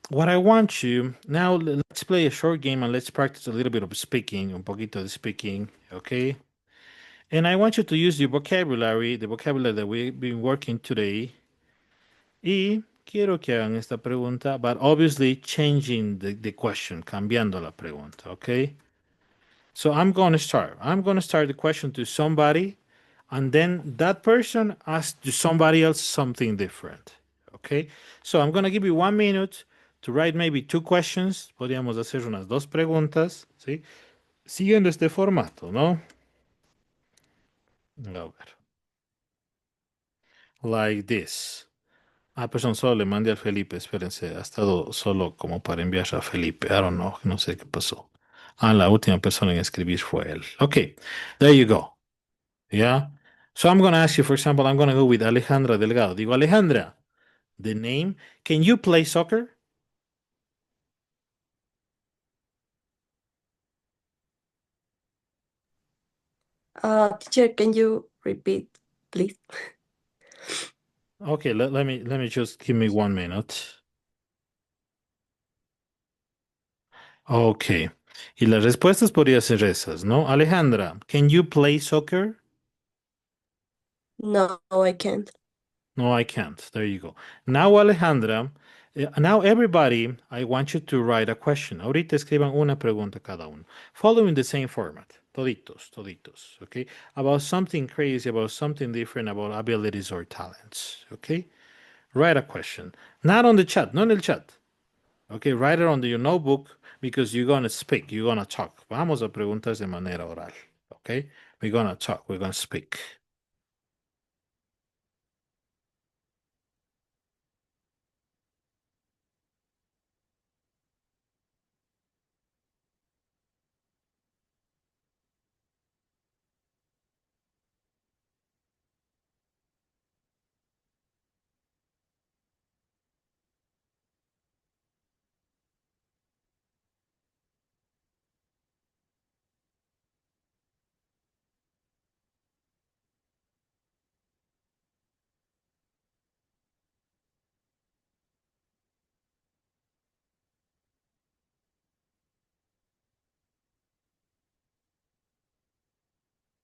what I want you now, let's play a short game and let's practice a little bit of speaking, un poquito de speaking. Okay, and I want you to use your vocabulary, the vocabulary that we've been working today. Y quiero que hagan esta pregunta, but obviously changing the question, cambiando la pregunta, okay? So I'm going to start. I'm going to start the question to somebody, and then that person asks to somebody else something different, okay? So I'm going to give you 1 minute to write maybe 2 questions. Podríamos hacer unas 2 preguntas, ¿sí? Siguiendo este formato, ¿no? A ver. Like this. Pues solo le mandé al Felipe, espérense, ha estado solo como para enviar a Felipe. I don't know, no sé qué pasó. La última persona en escribir fue él. Okay, there you go. Yeah. So I'm going to ask you, for example, I'm going to go with Alejandra Delgado. Digo, Alejandra, the name, can you play soccer? Teacher, can you repeat, please? Okay, let me just give me 1 minute. Okay. Y las respuestas podrían ser esas, ¿no? Alejandra, can you play soccer? No, I can't. No, I can't. There you go. Now, Alejandra, now everybody, I want you to write a question. Ahorita escriban una pregunta cada uno, following the same format. Toditos, toditos, okay? About something crazy, about something different, about abilities or talents, okay? Write a question. Not on the chat, not in el chat. Okay, write it on your notebook because you're going to speak, you're going to talk. Vamos a preguntas de manera oral, okay? We're going to talk, we're going to speak.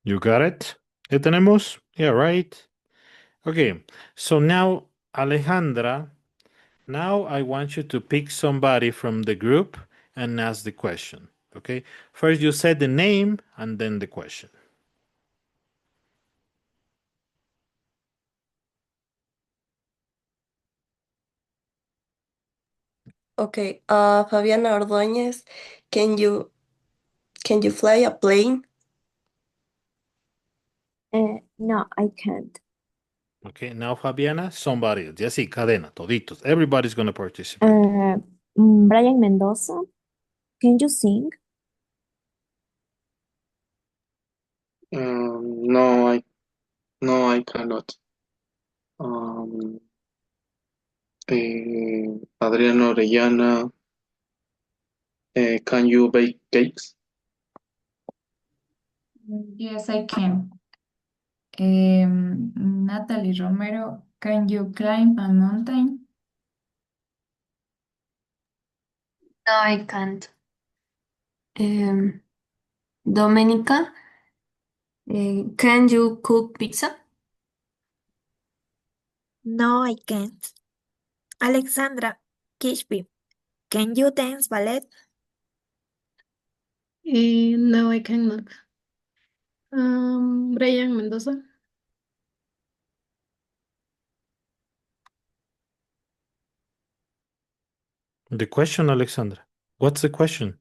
You got it? ¿Ya tenemos? Yeah, right? Okay, so now, Alejandra, now I want you to pick somebody from the group and ask the question. Okay, first you say the name and then the question. Okay, Fabiana Ordóñez, can you fly a plane? No, I can't. Okay, now Fabiana, somebody else. Ya sí, cadena, toditos. Everybody's going to participate. Brian Mendoza, can you sing? No, I cannot. Um, Adriana Orellana, Can you bake cakes? Yes, I can. Natalie Romero, can you climb a mountain? No, I can't. Domenica, can you cook pizza? No, I can't. Alexandra Kishpi, can you dance ballet? No, I cannot. Brian Mendoza. The question, Alexandra. What's the question?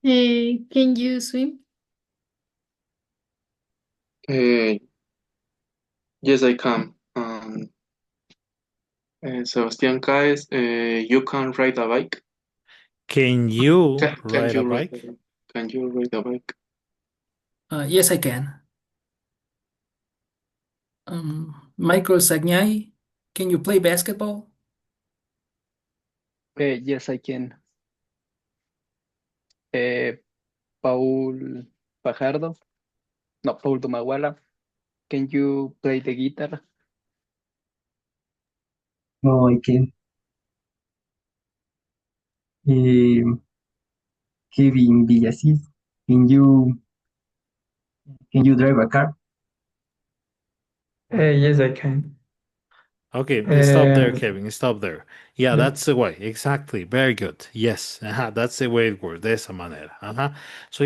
Can you swim? Yes, I can. Sebastián Caes, you can ride a bike? Can you Can ride a you ride a bike? bike? Can you ride a bike? Yes, I can. Michael Sagnai, can you play basketball? Yes, I can. Paul Fajardo, no, Paul Domaguala, can you play the guitar? No, I can. Kevin Villasís, can you drive a car? Yes, I can. Okay, stop there, Um, Kevin. Stop there. Yeah, yeah. that's the way. Exactly. Very good. Yes, that's the way it works. De esa manera. So,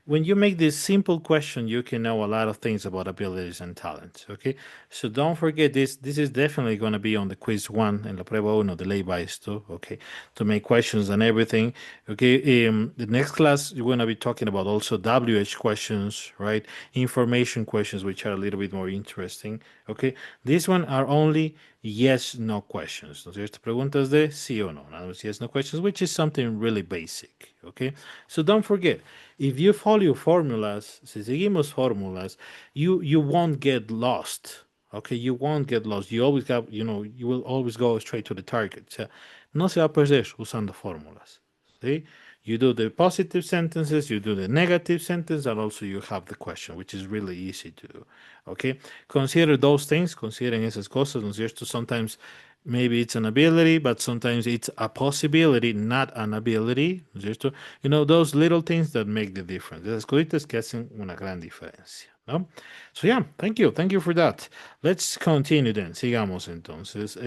when you make this simple question, you can know a lot of things about abilities and talents. Okay, so don't forget this. This is definitely going to be on the quiz one, en la prueba uno de ley by esto. Okay, to make questions and everything. Okay, the next class, you're going to be talking about also WH questions, right? Information questions, which are a little bit more interesting. Okay, this one are only yes, no questions. ¿No es cierto? Preguntas de sí o no. Nada más yes, no questions, which is something really basic. Okay? So don't forget, if you follow formulas, si seguimos fórmulas, you won't get lost. Okay? You won't get lost. You always have, you will always go straight to the target. O sea, no se va a perder usando fórmulas. See? You do the positive sentences, you do the negative sentence, and also you have the question, which is really easy to do. Okay? Consider those things, considering esas cosas, ¿no es cierto? Sometimes maybe it's an ability, but sometimes it's a possibility, not an ability, ¿no es cierto? Those little things that make the difference. Esas cositas que hacen una gran diferencia, ¿no? So yeah, thank you for that. Let's continue then. Sigamos entonces.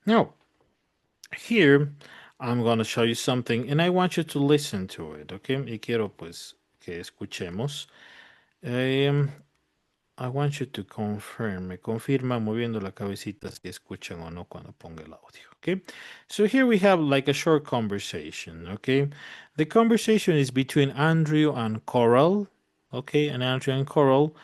Now, here, I'm going to show you something, and I want you to listen to it, okay? Y quiero, pues, que escuchemos. I want you to confirm. Me confirma moviendo la cabecita si escuchan o no cuando ponga el audio, okay? So here we have like a short conversation, okay? The conversation is between Andrew and Coral, okay? And Andrew and Coral,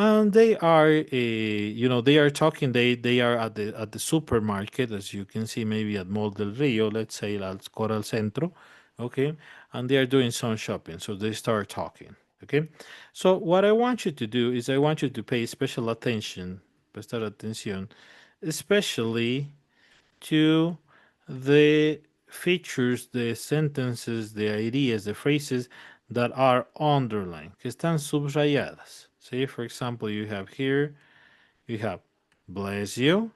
and they are, they are talking. They are at the supermarket, as you can see, maybe at Mall del Rio, let's say at Coral Centro, okay? And they are doing some shopping, so they start talking, okay? So what I want you to do is I want you to pay special attention, prestar atención, especially to the features, the sentences, the ideas, the phrases that are underlined, que están subrayadas. Say, for example, you have here, you have, bless you,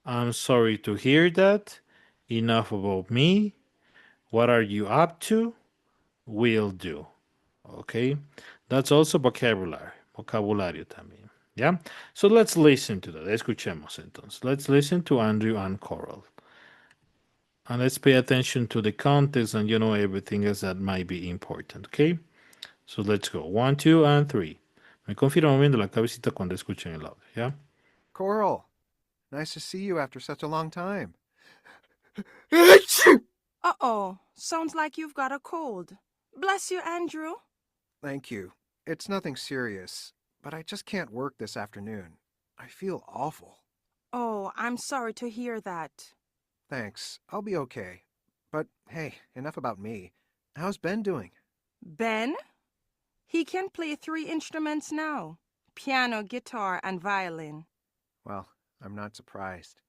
I'm sorry to hear that, enough about me, what are you up to, will do. Okay, that's also vocabulario también. Yeah, so let's listen to that. Escuchemos entonces. Let's listen to Andrew and Coral. And let's pay attention to the context and everything else that might be important, okay? So let's go. 1, 2, and 3. Me confirma moviendo la cabecita cuando escuchen el audio, ¿ya? Coral, nice to see you after such a long time. Uh-oh, sounds like you've got a cold. Bless you, Andrew. Thank you. It's nothing serious, but I just can't work this afternoon. I feel awful. Oh, I'm sorry to hear that. Thanks. I'll be okay. But hey, enough about me. How's Ben doing? Ben? He can play 3 instruments now. Piano, guitar, and violin. Well, I'm not surprised.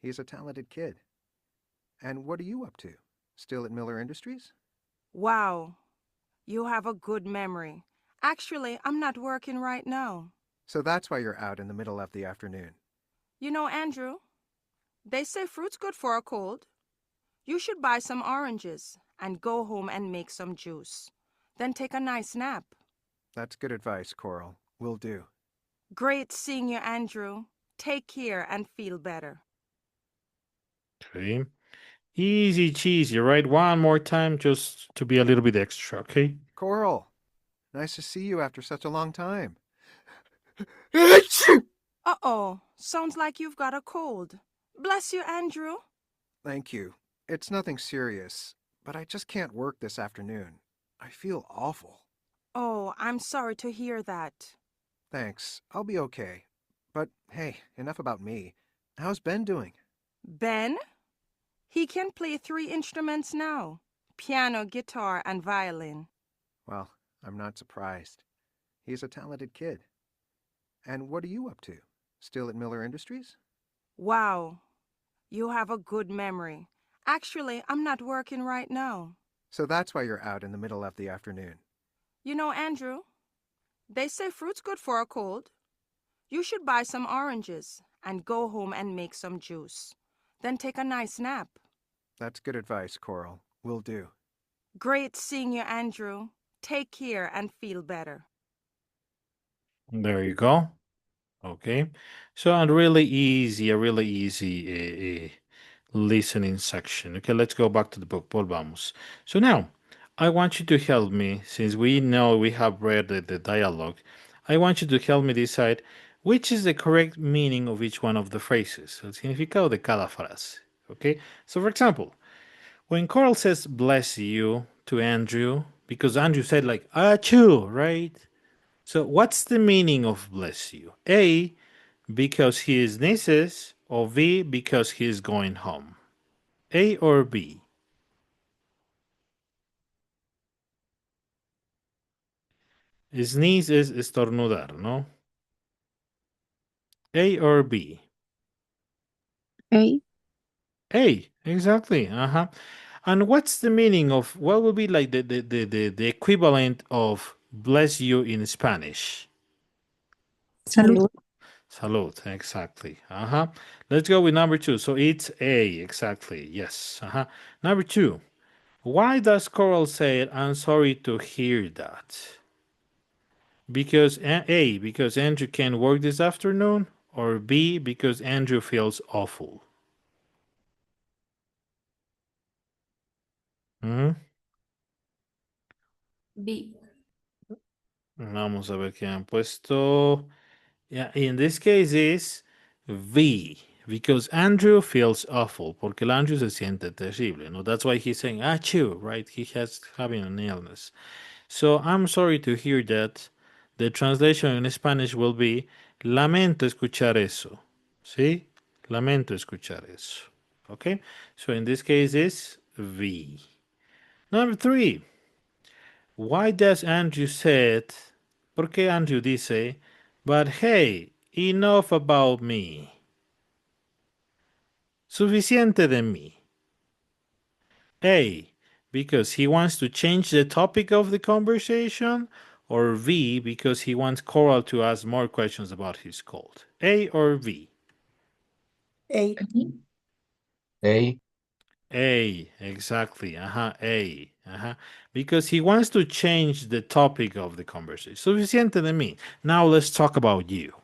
He's a talented kid. And what are you up to? Still at Miller Industries? Wow, you have a good memory. Actually, I'm not working right now. So that's why you're out in the middle of the afternoon. You know, Andrew, they say fruit's good for a cold. You should buy some oranges and go home and make some juice. Then take a nice nap. That's good advice, Coral. Will do. Great seeing you, Andrew. Take care and feel better. Okay. Easy cheesy, right? One more time just to be a little bit extra, okay? Coral, nice to see you after such a long time. Uh-oh, sounds like you've got a cold. Bless you, Andrew. Thank you. It's nothing serious, but I just can't work this afternoon. I feel awful. Oh, I'm sorry to hear that. Thanks. I'll be okay. But hey, enough about me. How's Ben doing? Ben? He can play 3 instruments now: piano, guitar, and violin. Well, I'm not surprised. He's a talented kid. And what are you up to? Still at Miller Industries? Wow, you have a good memory. Actually, I'm not working right now. So that's why you're out in the middle of the afternoon. You know, Andrew, they say fruit's good for a cold. You should buy some oranges and go home and make some juice. Then take a nice nap. That's good advice, Coral. Will do. Great seeing you, Andrew. Take care and feel better. There you go. Okay. So a really easy listening section. Okay, let's go back to the book. Volvamos. So now, I want you to help me, since we know we have read the dialogue, I want you to help me decide which is the correct meaning of each one of the phrases, el significado de cada frase. Okay? So, for example, when Coral says bless you to Andrew, because Andrew said like, achoo, right? So, what's the meaning of bless you? A, because he is sneezes, or B, because he is going home? A or B? Sneeze es estornudar, ¿no? A or B? A. A, exactly. And what's the meaning of, what would be like the equivalent of bless you in Spanish? Salud. Salud, exactly. Let's go with number 2. So it's A, exactly. Yes. Number 2. Why does Coral say, I'm sorry to hear that? Because A, because Andrew can't work this afternoon, or B, because Andrew feels awful? B. Vamos a ver qué han puesto. Yeah, in this case is V, because Andrew feels awful, porque el Andrew se siente terrible. No, that's why he's saying achoo, right? He has having an illness. So I'm sorry to hear that. The translation in Spanish will be lamento escuchar eso. ¿Sí? Lamento escuchar eso. Okay? So in this case is V. Number 3. Why does Andrew said, ¿por qué Andrew dice, but hey, enough about me? Suficiente de mí. A, because he wants to change the topic of the conversation, or V, because he wants Coral to ask more questions about his cold? A or V? A. A. A, exactly. A. Because he wants to change the topic of the conversation. Suficiente de mí. Now let's talk about you.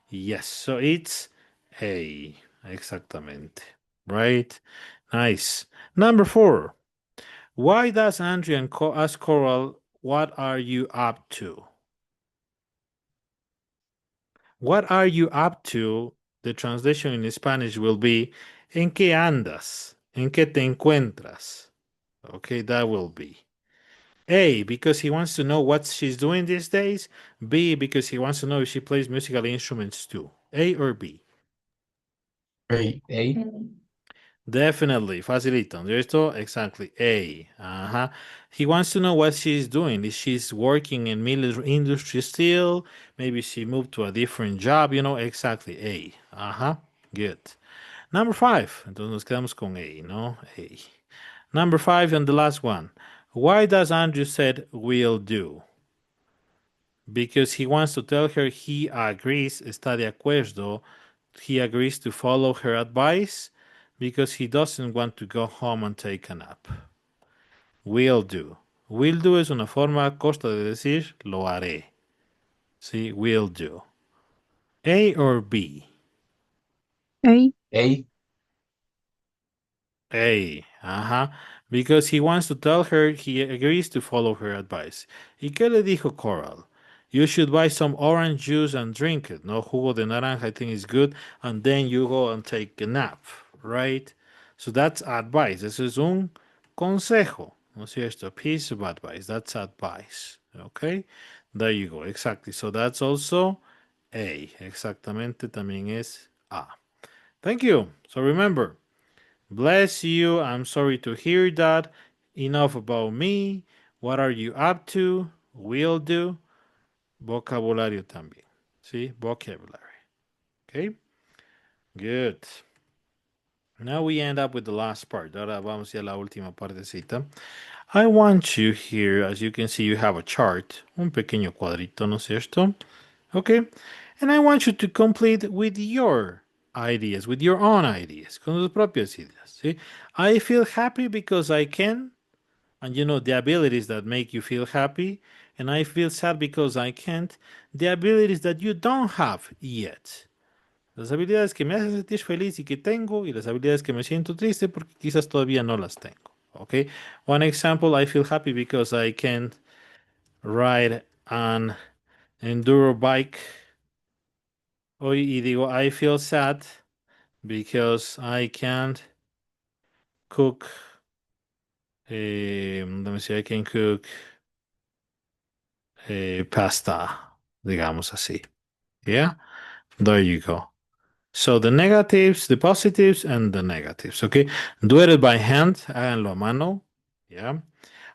Yes, so it's A. Exactamente. Right? Nice. Number 4. Why does Andrew ask Coral, what are you up to? What are you up to? The translation in Spanish will be, ¿en qué andas? ¿En qué te encuentras? Okay, that will be A, because he wants to know what she's doing these days. B, because he wants to know if she plays musical instruments too. A or B? A. Definitely, facilito. Esto, exactly, A. He wants to know what she's doing. If she's working in military industry still, maybe she moved to a different job, exactly, A. Good. Number 5. Entonces nos quedamos con A, ¿no? A. Number 5 and the last one. Why does Andrew said will do? Because he wants to tell her he agrees, está de acuerdo, he agrees to follow her advice because he doesn't want to go home and take a nap. Will do. Will do es una forma corta de decir lo haré. Sí, will do. A or B? A. A. A. Because he wants to tell her he agrees to follow her advice. ¿Y qué le dijo Coral? You should buy some orange juice and drink it. No jugo de naranja, I think is good. And then you go and take a nap, right? So that's advice. Eso es un consejo. ¿No es cierto? A piece of advice. That's advice. Okay? There you go. Exactly. So that's also A. Exactamente también es A. Thank you. So remember, bless you. I'm sorry to hear that. Enough about me. What are you up to? Will do. Vocabulario también. ¿Sí? Vocabulary. Okay? Good. Now we end up with the last part. Ahora vamos ya a la última partecita. I want you here, as you can see, you have a chart. Un pequeño cuadrito, ¿no es cierto? Okay? And I want you to complete with your ideas, with your own ideas, con tus propias ideas. ¿Sí? I feel happy because I can. And you know, the abilities that make you feel happy. And I feel sad because I can't. The abilities that you don't have yet. Las habilidades que me hacen sentir feliz y que tengo, y las habilidades que me siento triste porque quizás todavía no las tengo. Okay? One example, I feel happy because I can ride an enduro bike. Y digo, I feel sad because I can't cook. Let me see, I can cook pasta, digamos así. Yeah? There you go. So the negatives, the positives, and the negatives. Okay? Do it by hand, háganlo a mano. Yeah?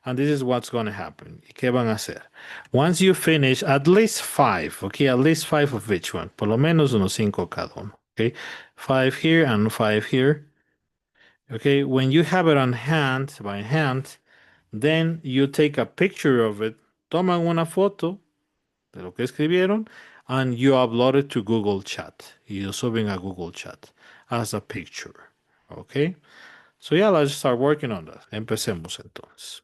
And this is what's going to happen. ¿Qué van a hacer? Once you finish at least 5, okay? At least 5 of each one. Por lo menos unos 5 cada uno. Okay? 5 here and 5 here. Okay? When you have it on hand, by hand, then you take a picture of it. Toman una foto de lo que escribieron and you upload it to Google Chat. Y lo suben a Google Chat as a picture. Okay? So yeah, let's start working on that. Empecemos entonces.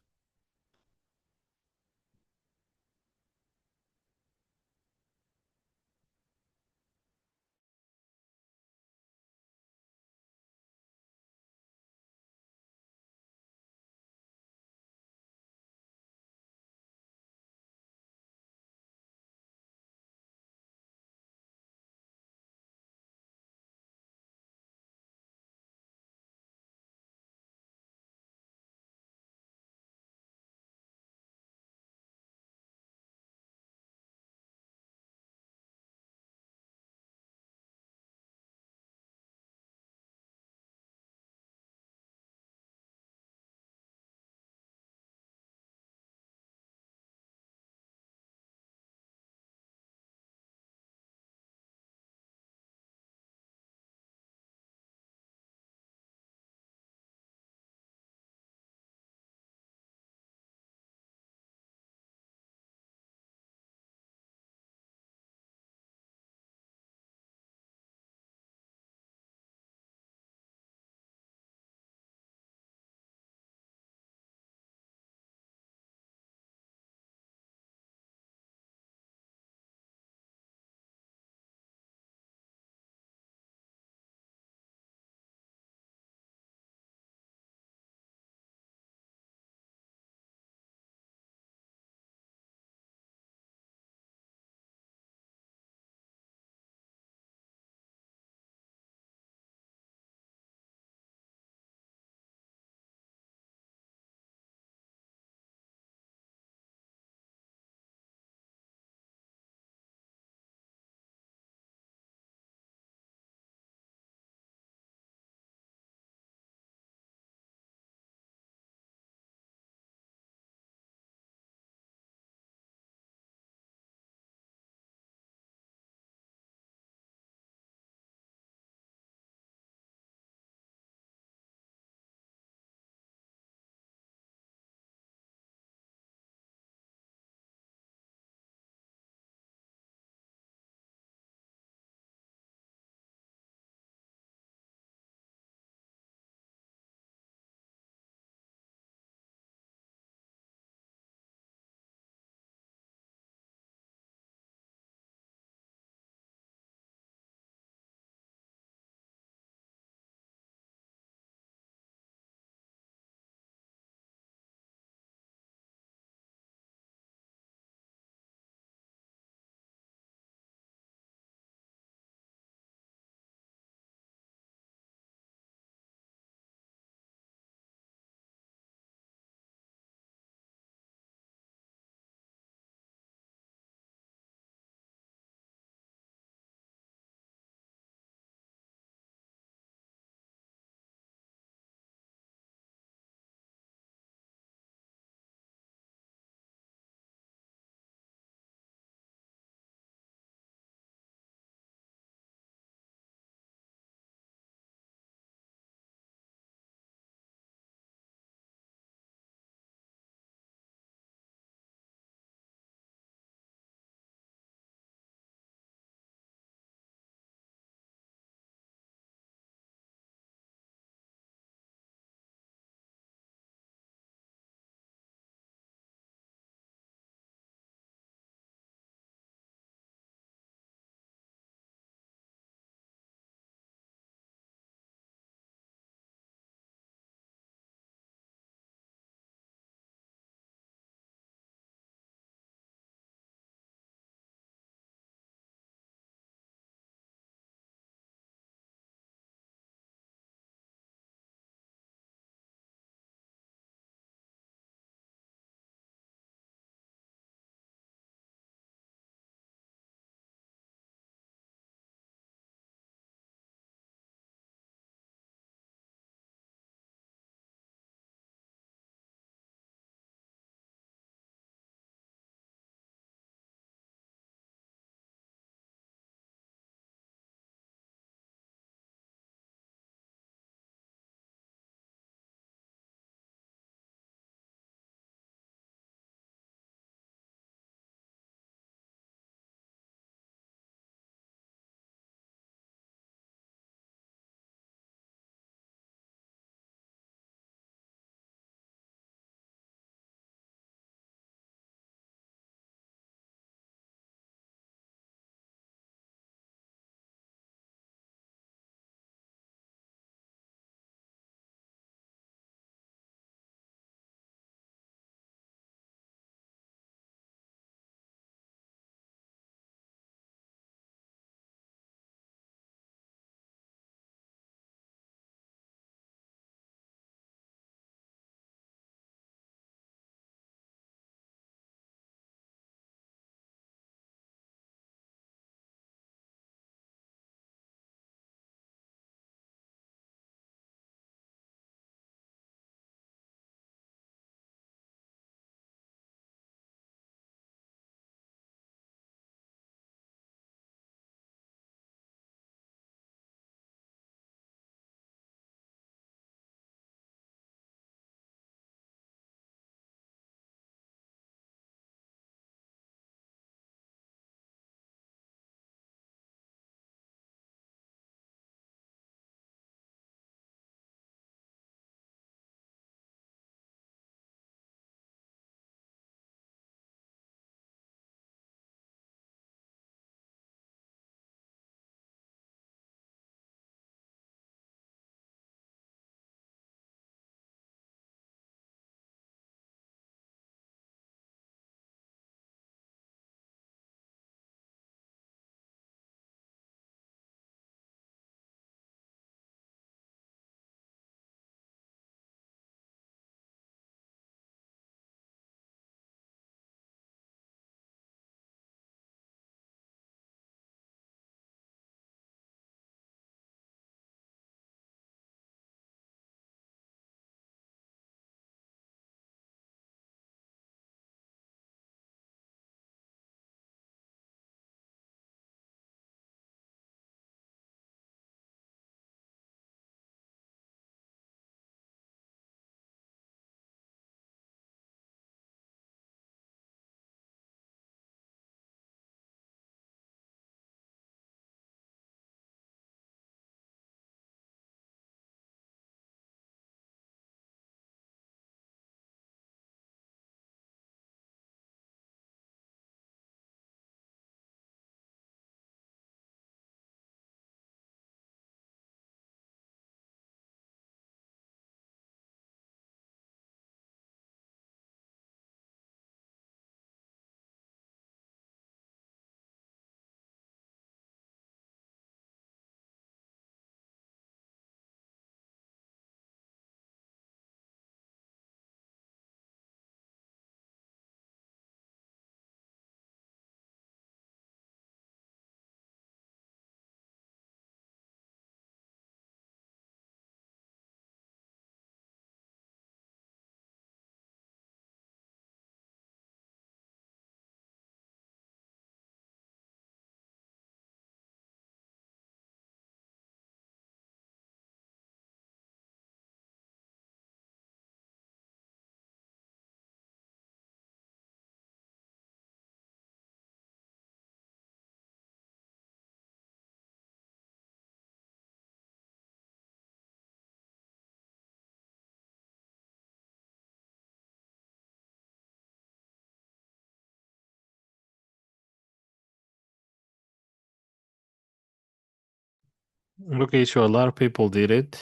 Okay, so a lot of people did it.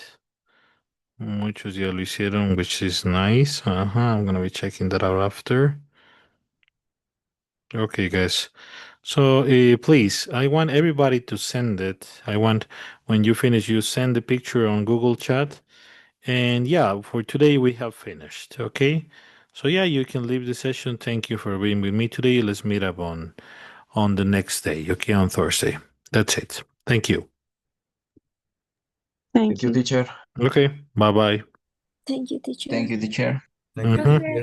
Muchos ya lo hicieron, which is nice. I'm gonna be checking that out after. Okay, guys. So please, I want everybody to send it. I want when you finish, you send the picture on Google Chat. And yeah, for today we have finished. Okay. So yeah, you can leave the session. Thank you for being with me today. Let's meet up on the next day. Okay, on Thursday. That's it. Thank you. Thank you. teacher. Okay. Bye bye. Thank you, teacher. Thank you, teacher. Thank you, Mhm. teacher.